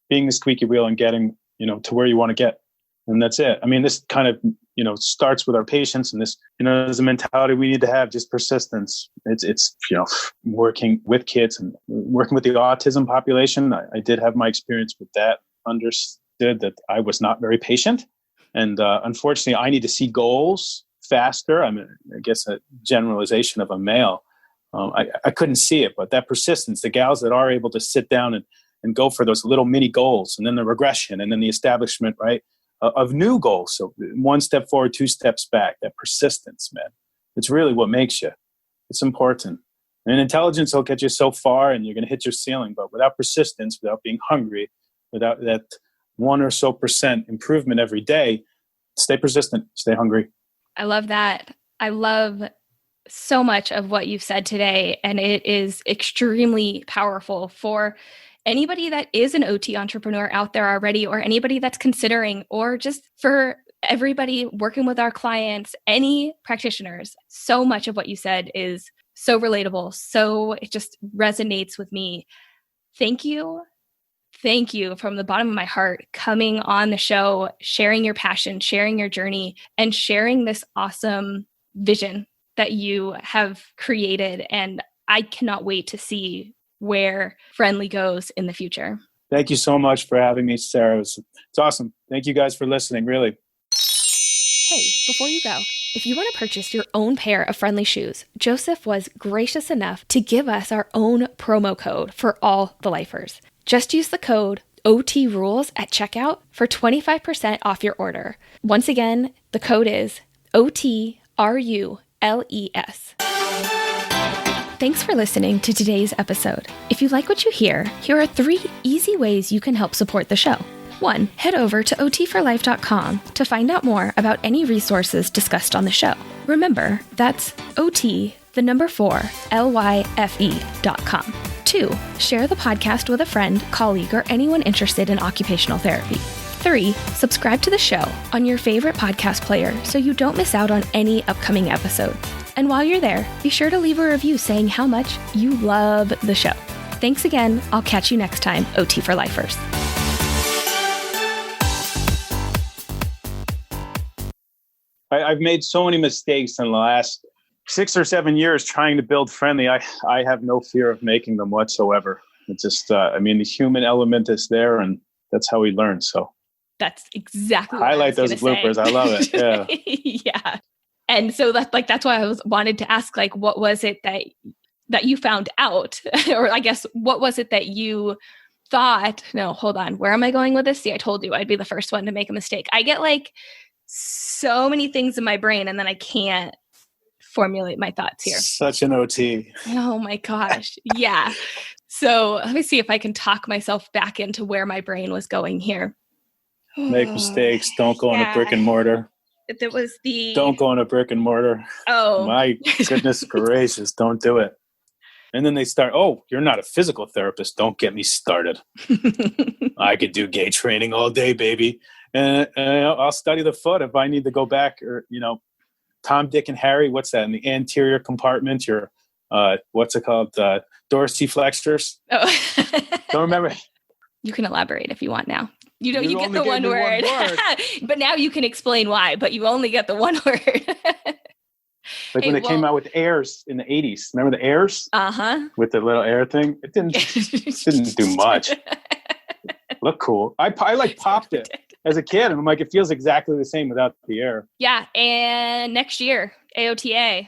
being the squeaky wheel and getting, to where you want to get. And that's it. This kind of, starts with our patients, and this, is a mentality we need to have, just persistence. It's working with kids and working with the autism population. I did have my experience with that, understood that I was not very patient. And unfortunately, I need to see goals faster. I guess a generalization of a male. I couldn't see it, but that persistence, the gals that are able to sit down and go for those little mini goals, and then the regression, and then the establishment, right, of new goals. So one step forward, two steps back, that persistence, man. It's really what makes you. It's important. And intelligence will get you so far and you're going to hit your ceiling, but without persistence, without being hungry, without that 1% or so improvement every day, stay persistent, stay hungry. I love that. I love so much of what you've said today, and it is extremely powerful for anybody that is an OT entrepreneur out there already, or anybody that's considering, or just for everybody working with our clients, any practitioners. So much of what you said is So relatable. So it just resonates with me. Thank you. Thank you from the bottom of my heart, coming on the show, sharing your passion, sharing your journey, and sharing this awesome vision that you have created. And I cannot wait to see where Friendly goes in the future. Thank you so much for having me, Sarah. It's awesome. Thank you guys for listening, really. Hey, before you go, if you want to purchase your own pair of Friendly shoes, Joseph was gracious enough to give us our own promo code for all the Lifers. Just use the code OTRULES at checkout for 25% off your order. Once again, the code is OTRULES. Thanks for listening to today's episode. If you like what you hear, here are 3 easy ways you can help support the show. 1. Head over to otforlife.com to find out more about any resources discussed on the show. Remember, that's OT4LYFE.com. 2. Share the podcast with a friend, colleague, or anyone interested in occupational therapy. 3. Subscribe to the show on your favorite podcast player so you don't miss out on any upcoming episodes. And while you're there, be sure to leave a review saying how much you love the show. Thanks again. I'll catch you next time, OT for Lifers. I've made so many mistakes in the last 6 or 7 years trying to build Friendly. I have no fear of making them whatsoever. It's just, the human element is there, and that's how we learn. So that's exactly what highlight those bloopers. I love it. Yeah. Yeah. And so that's why I wanted to ask, like, what was it that you found out? Or I guess, what was it that you thought, no, hold on, where am I going with this? See, I told you I'd be the first one to make a mistake. I get like so many things in my brain and then I can't formulate my thoughts here. Such an OT. Oh my gosh. Yeah. So let me see if I can talk myself back into where my brain was going here. Make mistakes. Don't go in a brick and mortar. It was Don't go in a brick and mortar. Oh my goodness gracious. Don't do it. And then they start, oh, you're not a physical therapist. Don't get me started. I could do gait training all day, baby. And I'll study the foot if I need to go back, or, Tom, Dick, and Harry. What's that? In the anterior compartment, your, what's it called? Dorsiflexors. Oh. Don't remember. You can elaborate if you want now. You get the one word. But now you can explain why, but you only get the one word. When they came out with Airs in the 80s. Remember the Airs? Uh-huh. With the little air thing? It didn't do much. Look cool. I popped it as a kid, and I'm like, it feels exactly the same without the air. Yeah, and next year, AOTA.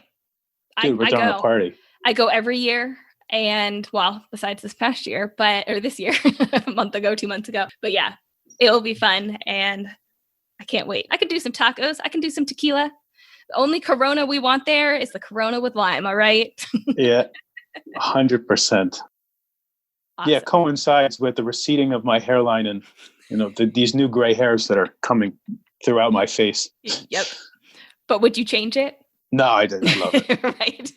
Dude, we're throwing a party. I go every year, and well, besides this past year, or this year, a month ago, 2 months ago. But yeah, it'll be fun, and I can't wait. I can do some tacos. I can do some tequila. The only Corona we want there is the Corona with lime, all right? Yeah, 100%. Awesome. Yeah, coincides with the receding of my hairline and, these new gray hairs that are coming throughout my face. Yep. But would you change it? No, I didn't love it. Right.